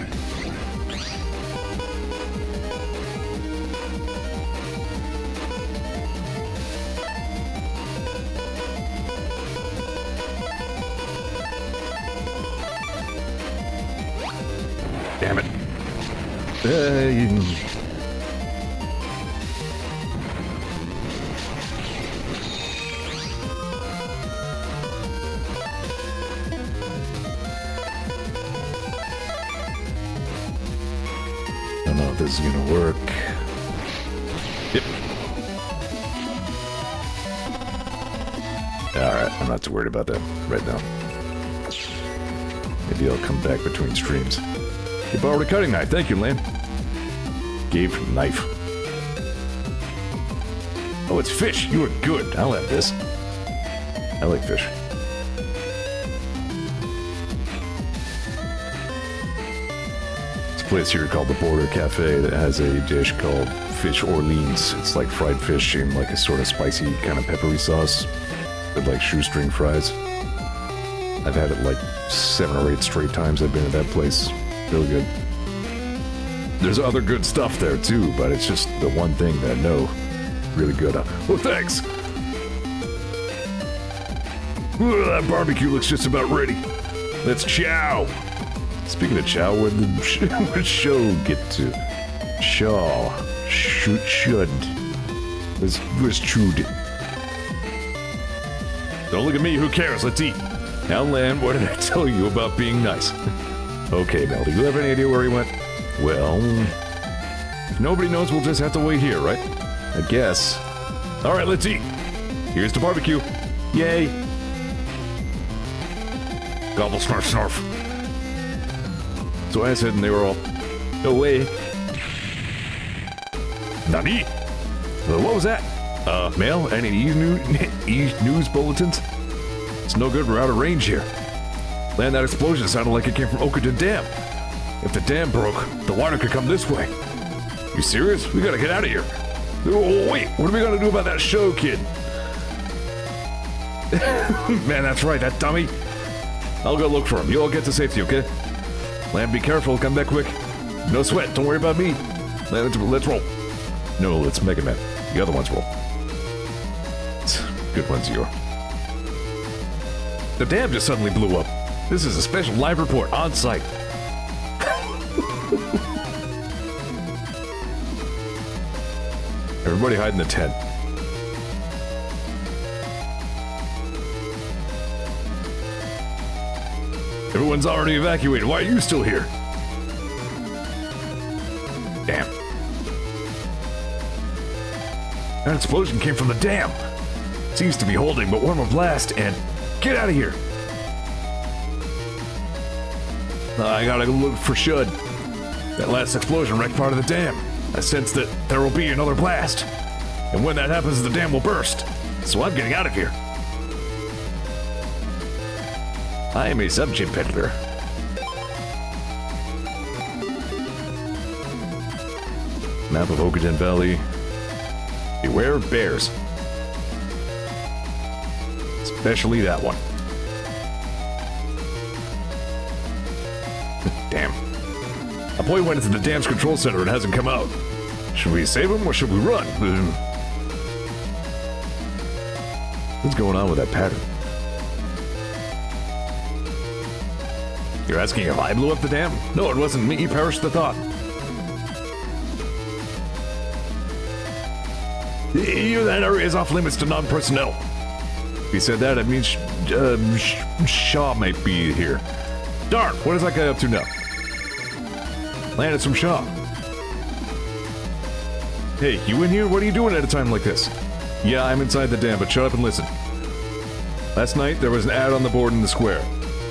Damn it. Don't know if this is gonna work. Yep. Alright, I'm not too worried about that right now. Maybe I'll come back between streams. You borrowed a cutting knife. Thank you, Lamb. Gave knife. Oh, it's fish. You are good. I'll have this. I like fish. There's a place here called the Border Cafe that has a dish called Fish Orleans. It's like fried fish in like a sort of spicy kind of peppery sauce with like shoestring fries. I've had it like 7 or 8 straight times I've been at that place. Really good. There's other good stuff there too, but it's just the one thing that I know really good. Oh, thanks! Ooh, that barbecue looks just about ready. Let's chow! Speaking of chow, where'd the show get to? Shaw. Should. Was chewed. Don't look at me, who cares? Let's eat. Now, Lan, what did I tell you about being nice? Okay, Mel, do you have any idea where he went? Well, if nobody knows, we'll just have to wait here, right? I guess. Alright, let's eat. Here's the barbecue. Yay. Gobble, snarf, snarf. So I said, and they were all, no way. Nani? What was that? Mail? Any news bulletins? It's no good, we're out of range here. Man, that explosion sounded like it came from Okada Dam. If the dam broke, the water could come this way. You serious? We gotta get out of here. Oh, wait, what are we gonna do about that show, kid? Man, that's right, that dummy. I'll go look for him. You all get to safety, okay? Lamb, be careful, come back quick. No sweat, don't worry about me. Let's roll. No, let's Mega Man. The other ones roll. Good one, Zeor. The dam just suddenly blew up. This is a special live report on site. Everybody hide in the tent. Everyone's already evacuated. Why are you still here? Damn. That explosion came from the dam. Seems to be holding, but one more blast and get out of here. I gotta go look for Shud. That last explosion wrecked part of the dam. I sense that there will be another blast. And when that happens, the dam will burst. So I'm getting out of here. I am a subject peddler. Map of Okaden Valley. Beware of bears. Especially that one. Damn. A boy went into the dam's control center and hasn't come out. Should we save him or should we run? What's going on with that pattern? You're asking if I blew up the dam? No, it wasn't me. You perished the thought. That area is off limits to non-personnel. If you said that, it means Shaw might be here. Darn, what is that guy up to now? Landed some Shaw. Hey, you in here? What are you doing at a time like this? Yeah, I'm inside the dam, but shut up and listen. Last night, there was an ad on the board in the square,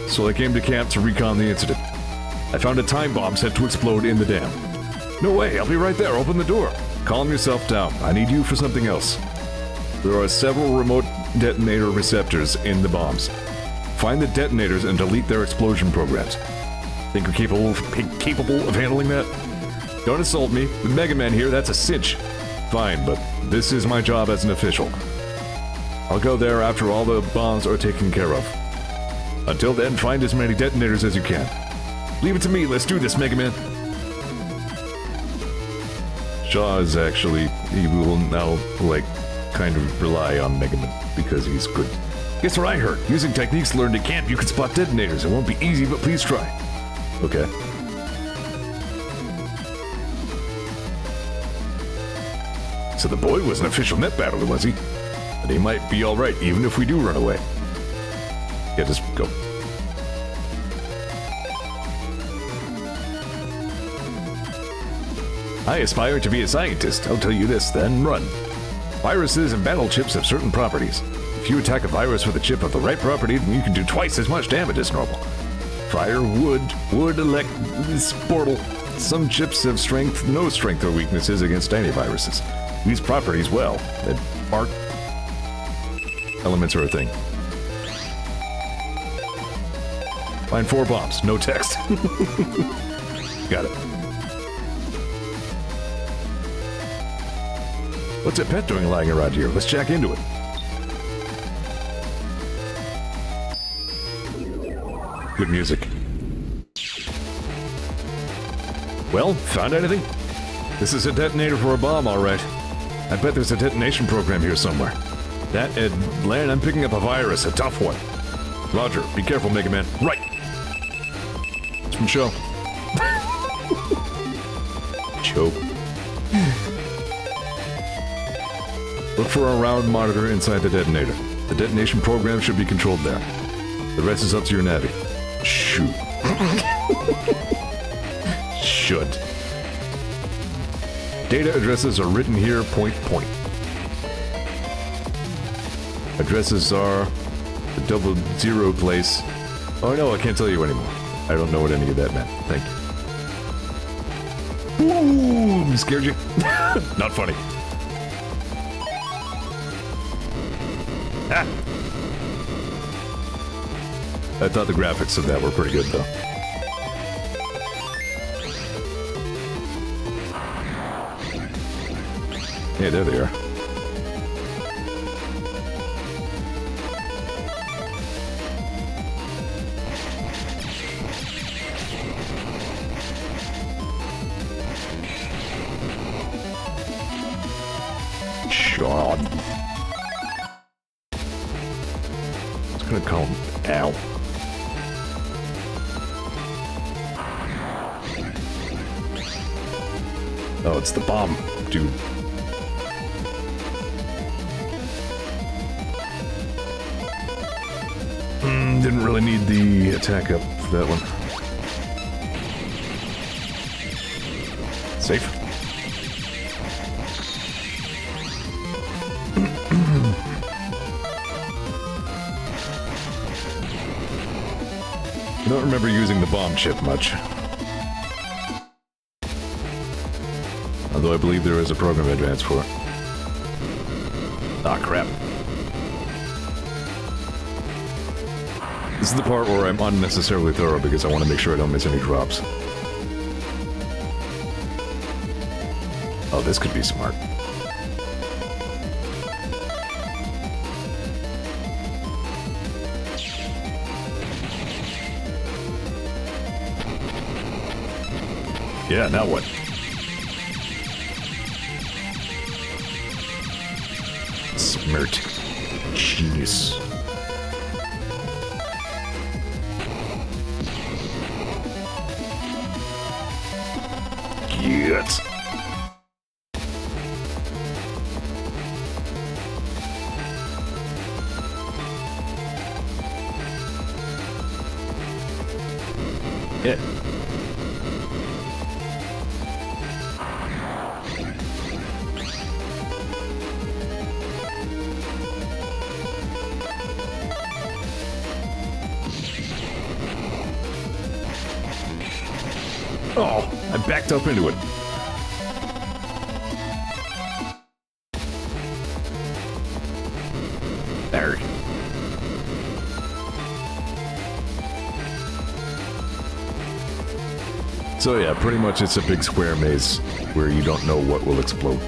so I came to camp to recon the incident. I found a time bomb set to explode in the dam. No way, I'll be right there, open the door. Calm yourself down, I need you for something else. There are several remote detonator receptors in the bombs. Find the detonators and delete their explosion programs. Think you're capable of handling that? Don't insult me, with Mega Man here, that's a cinch. Fine, but this is my job as an official. I'll go there after all the bombs are taken care of. Until then, find as many detonators as you can. Leave it to me, let's do this, Mega Man. Shaw is actually, he will now, like, kind of rely on Mega Man because he's good. Guess what I heard? Using techniques learned at camp, you can spot detonators. It won't be easy, but please try. Okay. So the boy was an official net battler, was he? But he might be alright, even if we do run away. Yeah, just go. I aspire to be a scientist, I'll tell you this, then run. Viruses and battle chips have certain properties. If you attack a virus with a chip of the right property, then you can do twice as much damage as normal. Fire, wood, portal. Some chips have strength, no strength or weaknesses against antiviruses. These properties, well, that arc elements are a thing. Find 4 bombs, no text. Got it. What's a pet doing lying around here? Let's check into it. Good music. Well, found anything? This is a detonator for a bomb, all right. I bet there's a detonation program here somewhere. That, Lan, I'm picking up a virus, a tough one. Roger, be careful, Mega Man. Right! It's from Show. Choke. Look for a round monitor inside the detonator. The detonation program should be controlled there. The rest is up to your navvy. Shoot. Should. Data addresses are written here, point. Addresses are the 00 place. Oh no, I can't tell you anymore. I don't know what any of that meant. Thank you. Ooh, scared you? Not funny. Ah. I thought the graphics of that were pretty good, though. Yeah, there they are. Sean. I was gonna call him Al. Oh, it's the bomb, dude. Didn't really need the attack up for that one. Safe. I don't remember using the bomb chip much. Although I believe there is a program advance for it. Ah, crap. This is the part where I'm unnecessarily thorough because I want to make sure I don't miss any drops. Oh, this could be smart. Yeah, now what? Smart. Genius. Get. Yeah. Oh, I backed up into it. There. So yeah, pretty much it's a big square maze where you don't know what will explode.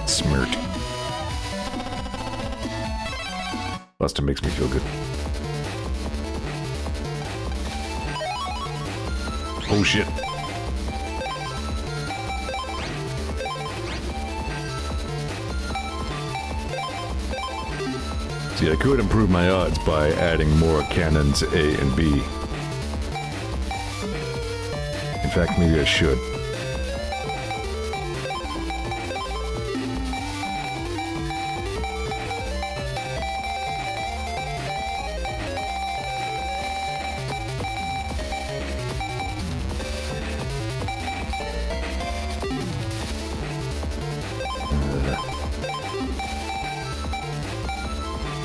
Smirt. Busta makes me feel good. Oh shit. See, I could improve my odds by adding more cannons A and B. In fact, maybe I should.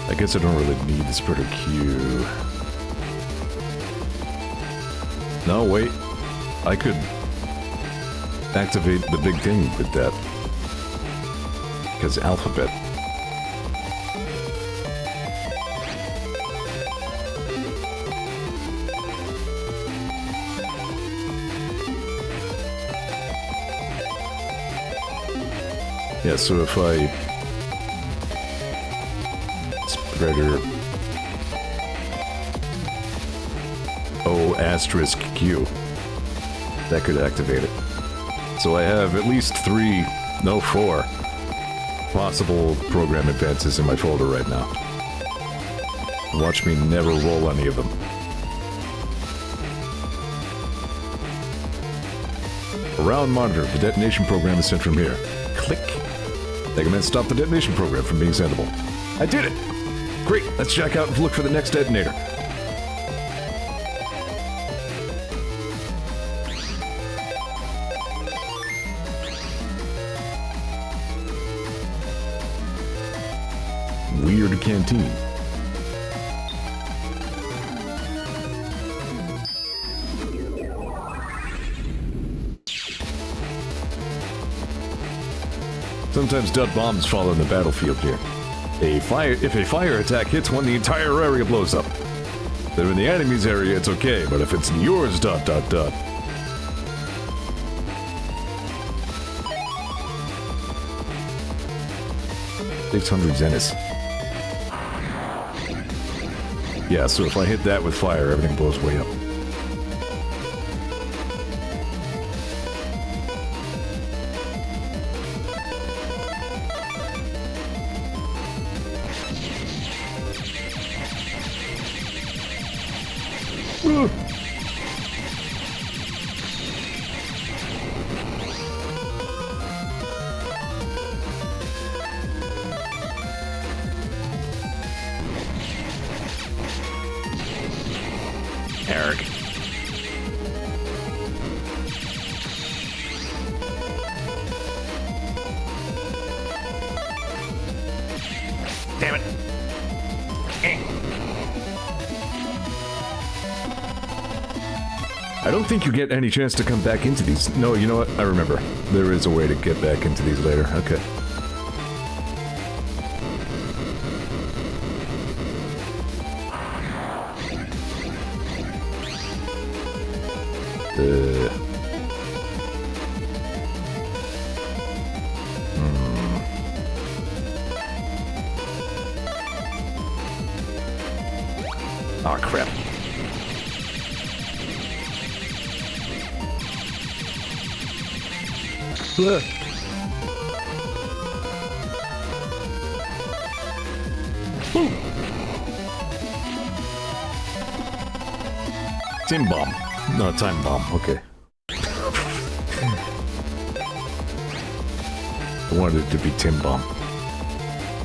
I guess I don't really need the spreader queue. No, wait. I could activate the big thing with that. Because alphabet. Yeah, so if I spreader O asterisk Q, that could activate it. So I have at least 4 possible program advances in my folder right now. Watch me never roll any of them. Around monitor, the detonation program is sent from here. Click. They can then stop the detonation program from being sendable. I did it! Great, let's check out and look for the next detonator. Weird canteen. Sometimes dud bombs fall on the battlefield here. If a fire attack hits one, the entire area blows up. If they're in the enemy's area, it's okay, but if it's in yours, ... 600 Zeniths. Yeah, so if I hit that with fire, everything blows way up. Eric. Damn it. I don't think you get any chance to come back into these. No, you know what? I remember. There is a way to get back into these later. Okay. Oh, crap. Tim bomb. No, time bomb. Okay. I wanted it to be Tim bomb.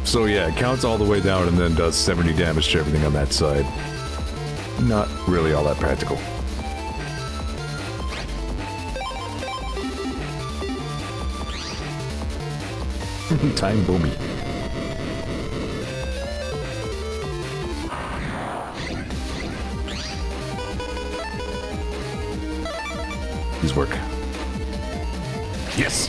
So yeah, it counts all the way down and then does 70 damage to everything on that side. Not really all that practical. Time boomy. These work. Yes!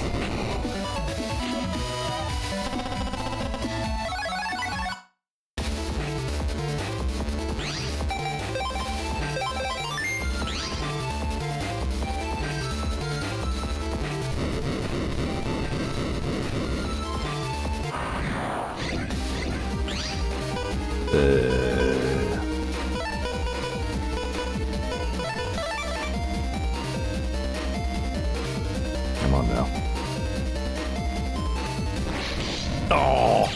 Come on now. Oh!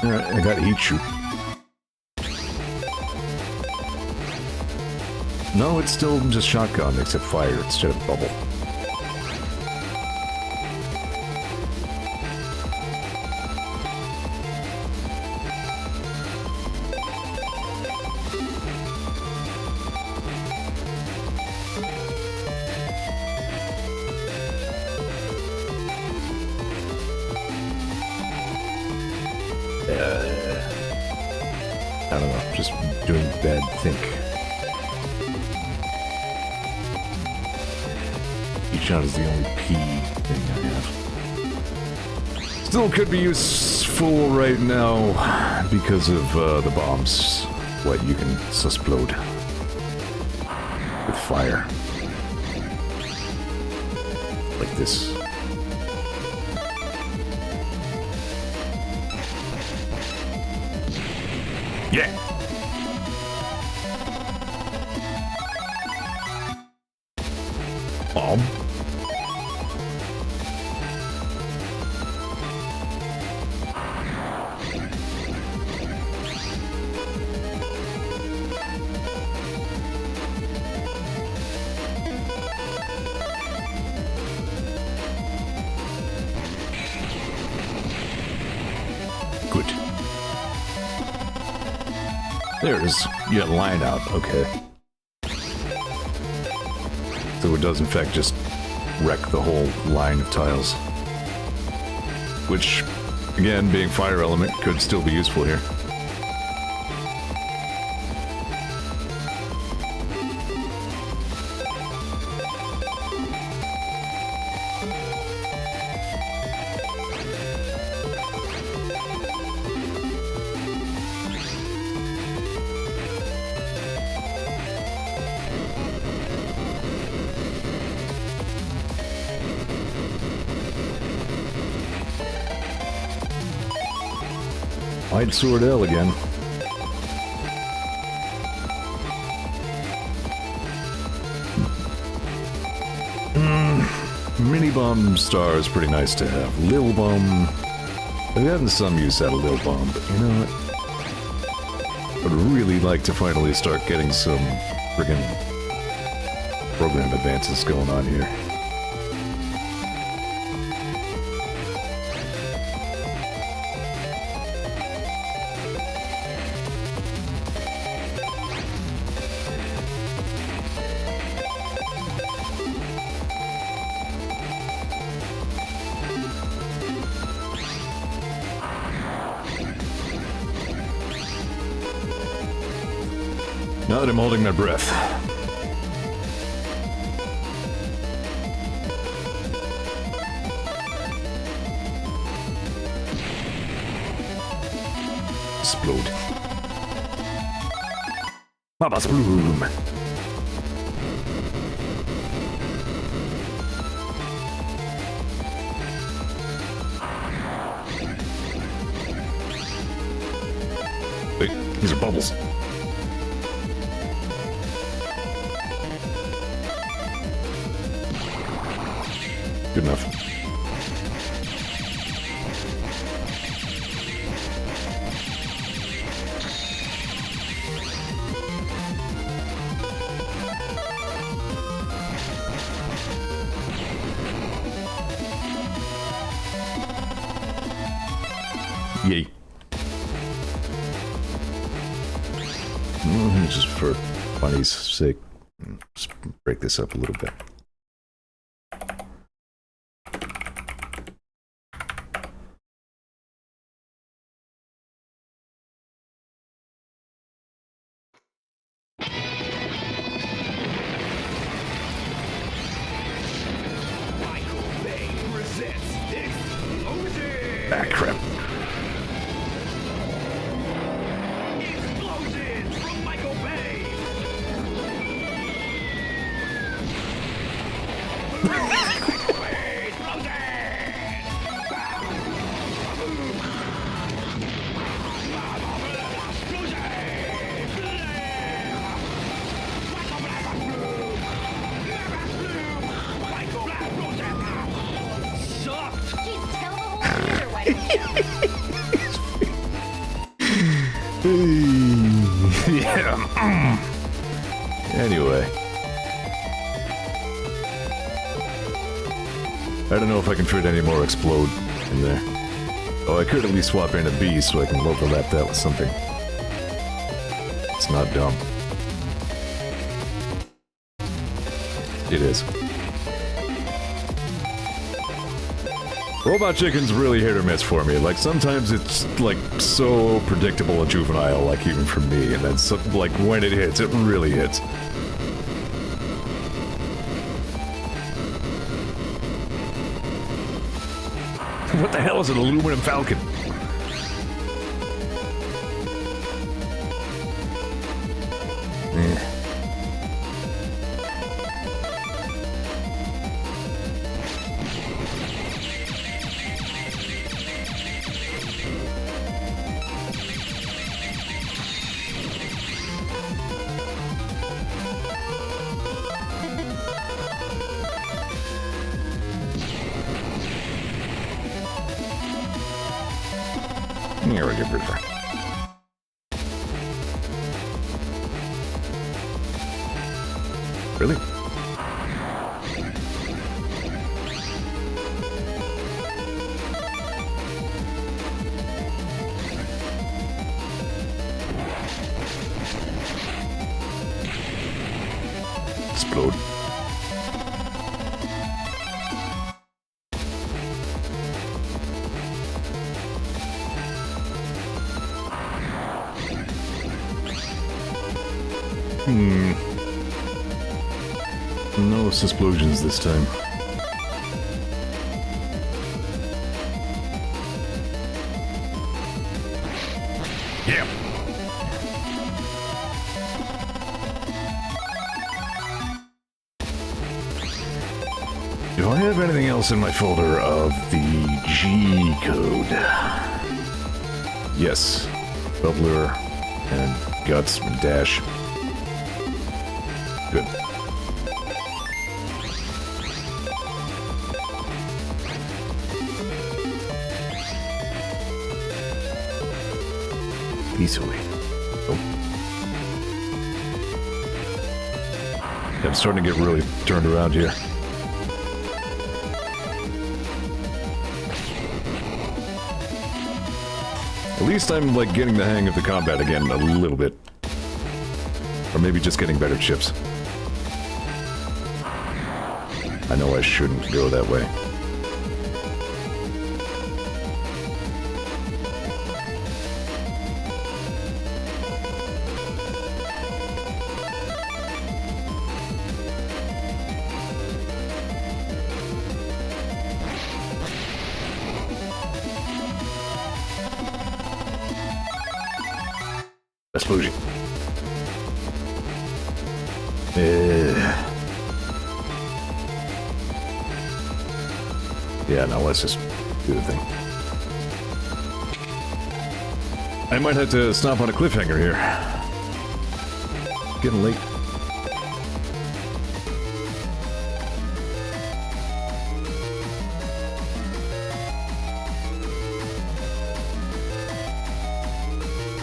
Alright, I got heat shoot. No, it's still just shotgun, except fire instead of bubble. I don't know, just doing bad think. Each shot is the only P thing I have. Still could be useful right now because of the bombs. What you can susplode with fire. Like this. Yeah. Bomb. Good. There it is. You got line out. Okay. So it does in fact just wreck the whole line of tiles. Which, again, being fire element, could still be useful here. Wide Sword L again. Mini Bomb Star is pretty nice to have. Lil Bomb... I've gotten some use out of Lil Bomb, but you know what? I'd really like to finally start getting some friggin' program advances going on here. Now that I'm holding my breath. Explode. Baba's bloom. Wait, these are bubbles. Good enough. Yay. Just for funny's sake, just break this up a little bit. Ah, crap. Yeah. Anyway. I don't know if I can fit any more explode in there. Oh, I could at least swap in a B so I can overlap that with something. It's not dumb. It is. Robot Chicken's really hit or miss for me. Like, sometimes it's, like, so predictable and juvenile, like, even for me. And then, so, like, when it hits, it really hits. What the hell is an aluminum falcon? Here we go, River. Really? Explode. No explosions this time. Yeah. Do I have anything else in my folder of the G code? Yes. Bubbler and Guts and Dash. Good. Easily. Oh. I'm starting to get really turned around here. At least I'm, like, getting the hang of the combat again a little bit. Or maybe just getting better chips. I know I shouldn't go that way. explosion. Yeah, no, let's just do the thing. I might have to stop on a cliffhanger here. Getting late.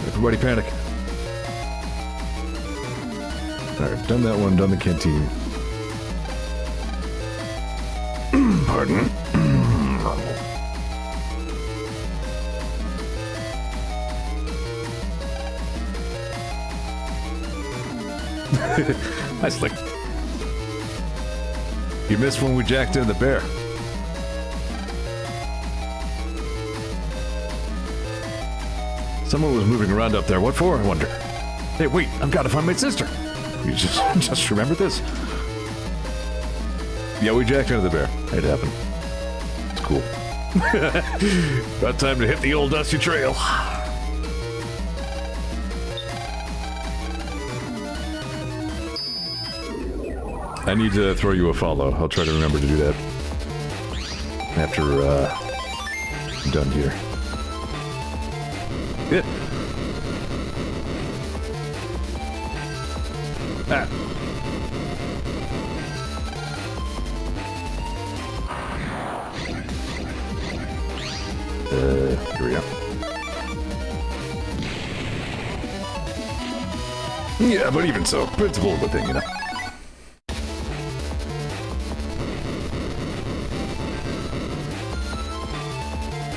Everybody panic. Alright, done that one, done the canteen. Pardon. Nice lick. You missed when we jacked in the bear. Someone was moving around up there. What for, I wonder? Hey, wait, I've got to find my sister. You just remember this? Yeah, we jacked into the bear. It happened. It's cool. About time to hit the old dusty trail. I need to throw you a follow. I'll try to remember to do that after I'm done here. Yeah. Ah. Here we go. Yeah, but even so, principle of the thing, you know.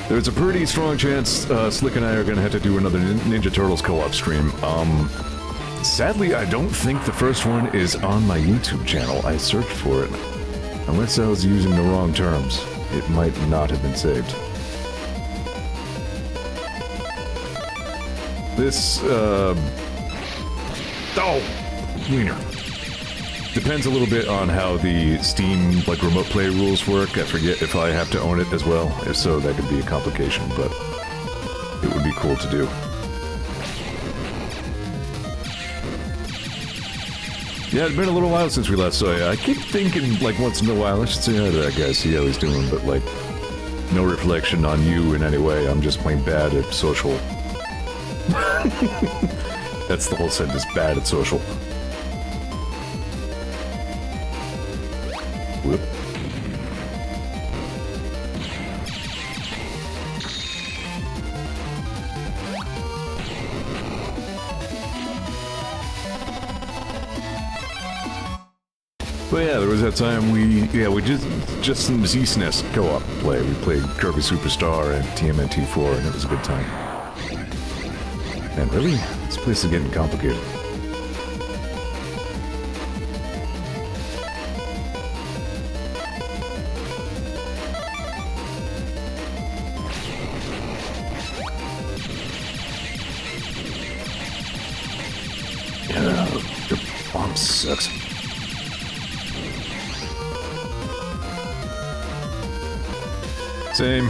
There's a pretty strong chance Slick and I are gonna have to do another Ninja Turtles co-op stream. Sadly, I don't think the first one is on my YouTube channel. I searched for it. Unless I was using the wrong terms, it might not have been saved. This, oh! Wiener. Depends a little bit on how the Steam, like, remote play rules work. I forget if I have to own it as well. If so, that could be a complication, but it would be cool to do. Yeah, it's been a little while since we last saw you. I keep thinking, like, once in a while, I should say hi to that guy, see how he's doing, but, like, no reflection on you in any way. I'm just plain bad at social. That's the whole sentence, bad at social. Whoop. But yeah, there was that time we just some Z-SNES co-op play. We played Kirby Superstar and TMNT4, and it was a good time. And really, this place is getting complicated. Yeah, the bomb sucks. Same.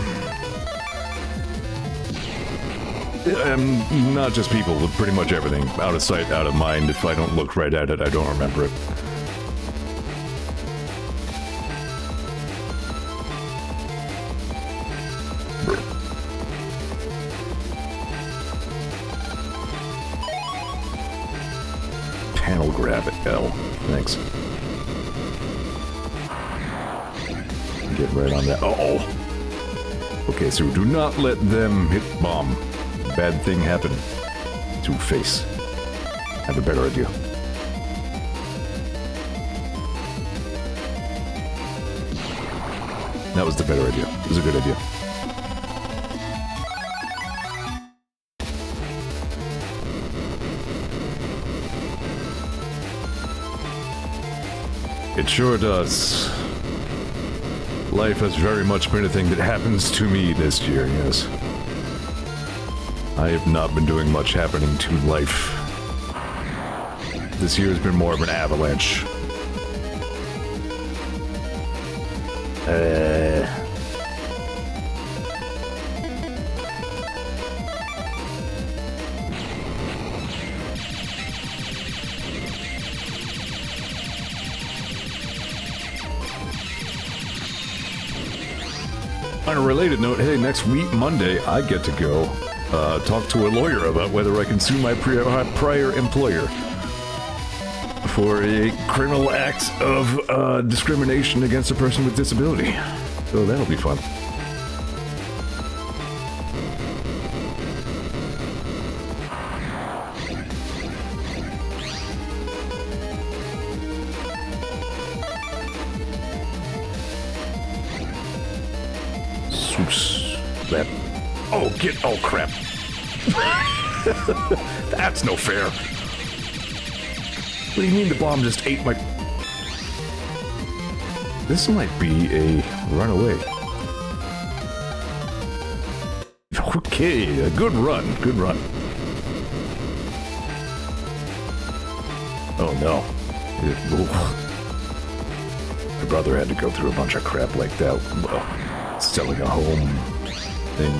Not just people, but pretty much everything. Out of sight, out of mind. If I don't look right at it, I don't remember it. Panel grab it, L. Thanks. Get right on that. Uh-oh. Okay, so do not let them hit bomb. Bad thing happen to face. I have a better idea. That was the better idea. It was a good idea. It sure does. Life has very much been a thing that happens to me this year, yes. I have not been doing much happening to life. This year has been more of an avalanche. On a related note, hey, next week, Monday, I get to go talk to a lawyer about whether I can sue my prior employer for a criminal act of discrimination against a person with disability. So that'll be fun. That. Oh, oh, crap. That's no fair. What do you mean the bomb just ate my... This might be a runaway. Okay, a good run, good run. Oh no. My brother had to go through a bunch of crap like that. Well, selling a home thing.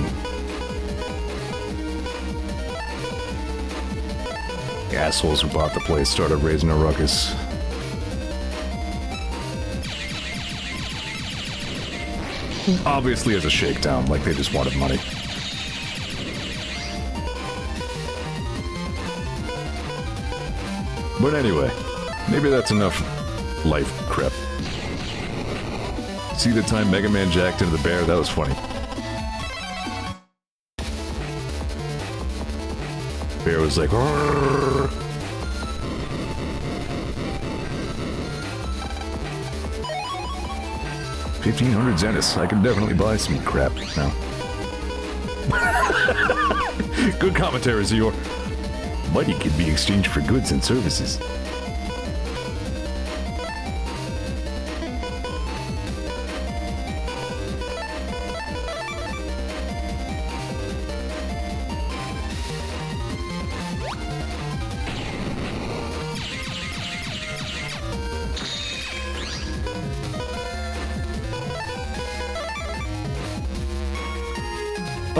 The assholes who bought the place started raising a ruckus. Obviously as a shakedown, like they just wanted money. But anyway, maybe that's enough life crap. See the time Mega Man jacked into the bear? That was funny. Bear was like, "Rrrr." 1,500 Zeniths. I can definitely buy some crap now. Good commentary, Zeor. Money can be exchanged for goods and services.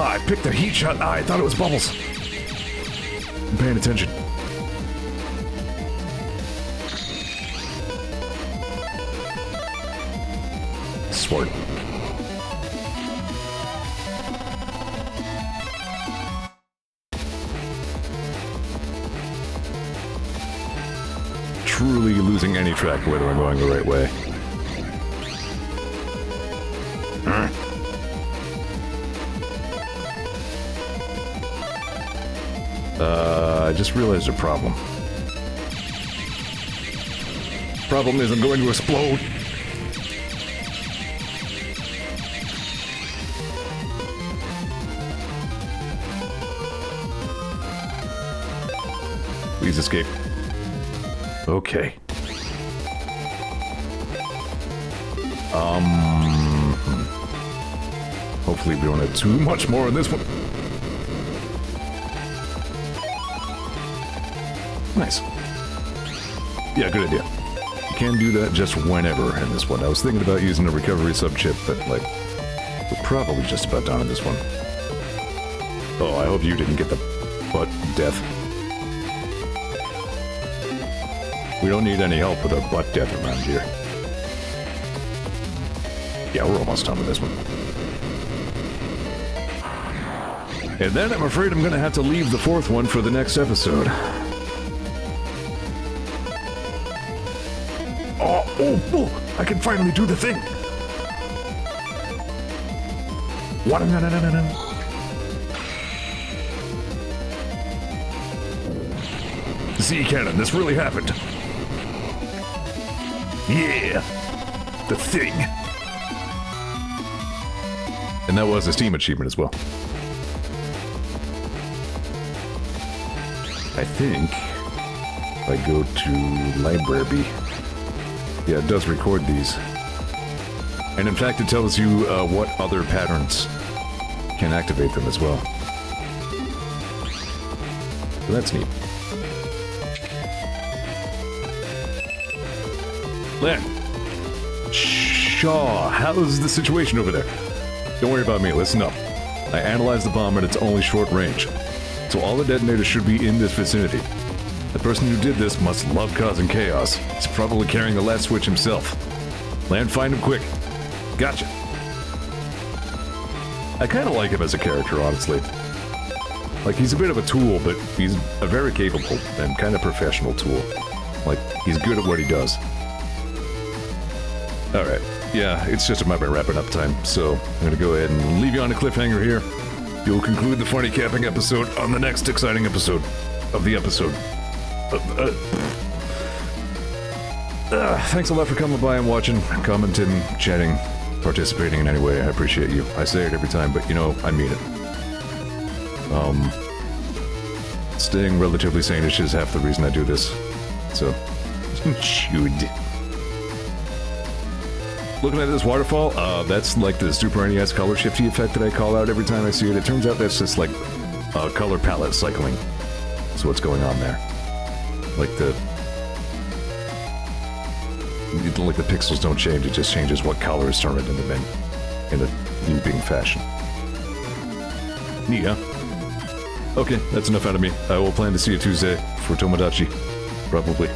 Ah, I picked a heat shot. Ah, I thought it was bubbles. I'm paying attention. Sword. Truly losing any track of whether I'm going the right way. I just realized a problem. Problem is I'm going to explode. Please escape. Okay. Hopefully we don't have too much more in this one. Nice. Yeah, good idea. You can do that just whenever in this one. I was thinking about using a recovery sub-chip, but, like, we're probably just about done in this one. Oh, I hope you didn't get the butt death. We don't need any help with a butt death around here. Yeah, we're almost done with this one. And then I'm afraid I'm gonna have to leave the fourth one for the next episode. Oh, I can finally do the thing! What? No. Z cannon, this really happened. Yeah! The thing! And that was a Steam achievement as well. I think if I go to library, yeah, it does record these. And in fact, it tells you what other patterns can activate them as well. So that's neat. Len! Shaw, how's the situation over there? Don't worry about me, listen up. I analyzed the bomb and it's only short range. So all the detonators should be in this vicinity. The person who did this must love causing chaos. He's probably carrying the last switch himself. Land, find him quick. Gotcha. I kind of like him as a character, honestly. Like, he's a bit of a tool, but he's a very capable and kind of professional tool. Like, he's good at what he does. Alright, yeah, it's just a matter of wrapping up time, so I'm gonna go ahead and leave you on a cliffhanger here. You'll conclude the funny camping episode on the next exciting episode of the episode. Thanks a lot for coming by and watching, commenting, chatting, participating in any way. I appreciate you. I say it every time, but you know, I mean it. Staying relatively sane-ish is half the reason I do this. So, should. Looking at this waterfall, that's like the Super NES color shifty effect that I call out every time I see it. It turns out that's just like color palette cycling. That's what's going on there. Like the pixels don't change, it just changes what color is turned into them in a looping fashion. Neat, huh? Okay, that's enough out of me. I will plan to see you Tuesday for Tomodachi. Probably.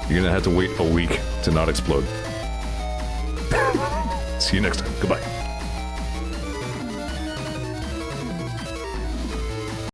You're gonna have to wait a week to not explode. See you next time. Goodbye.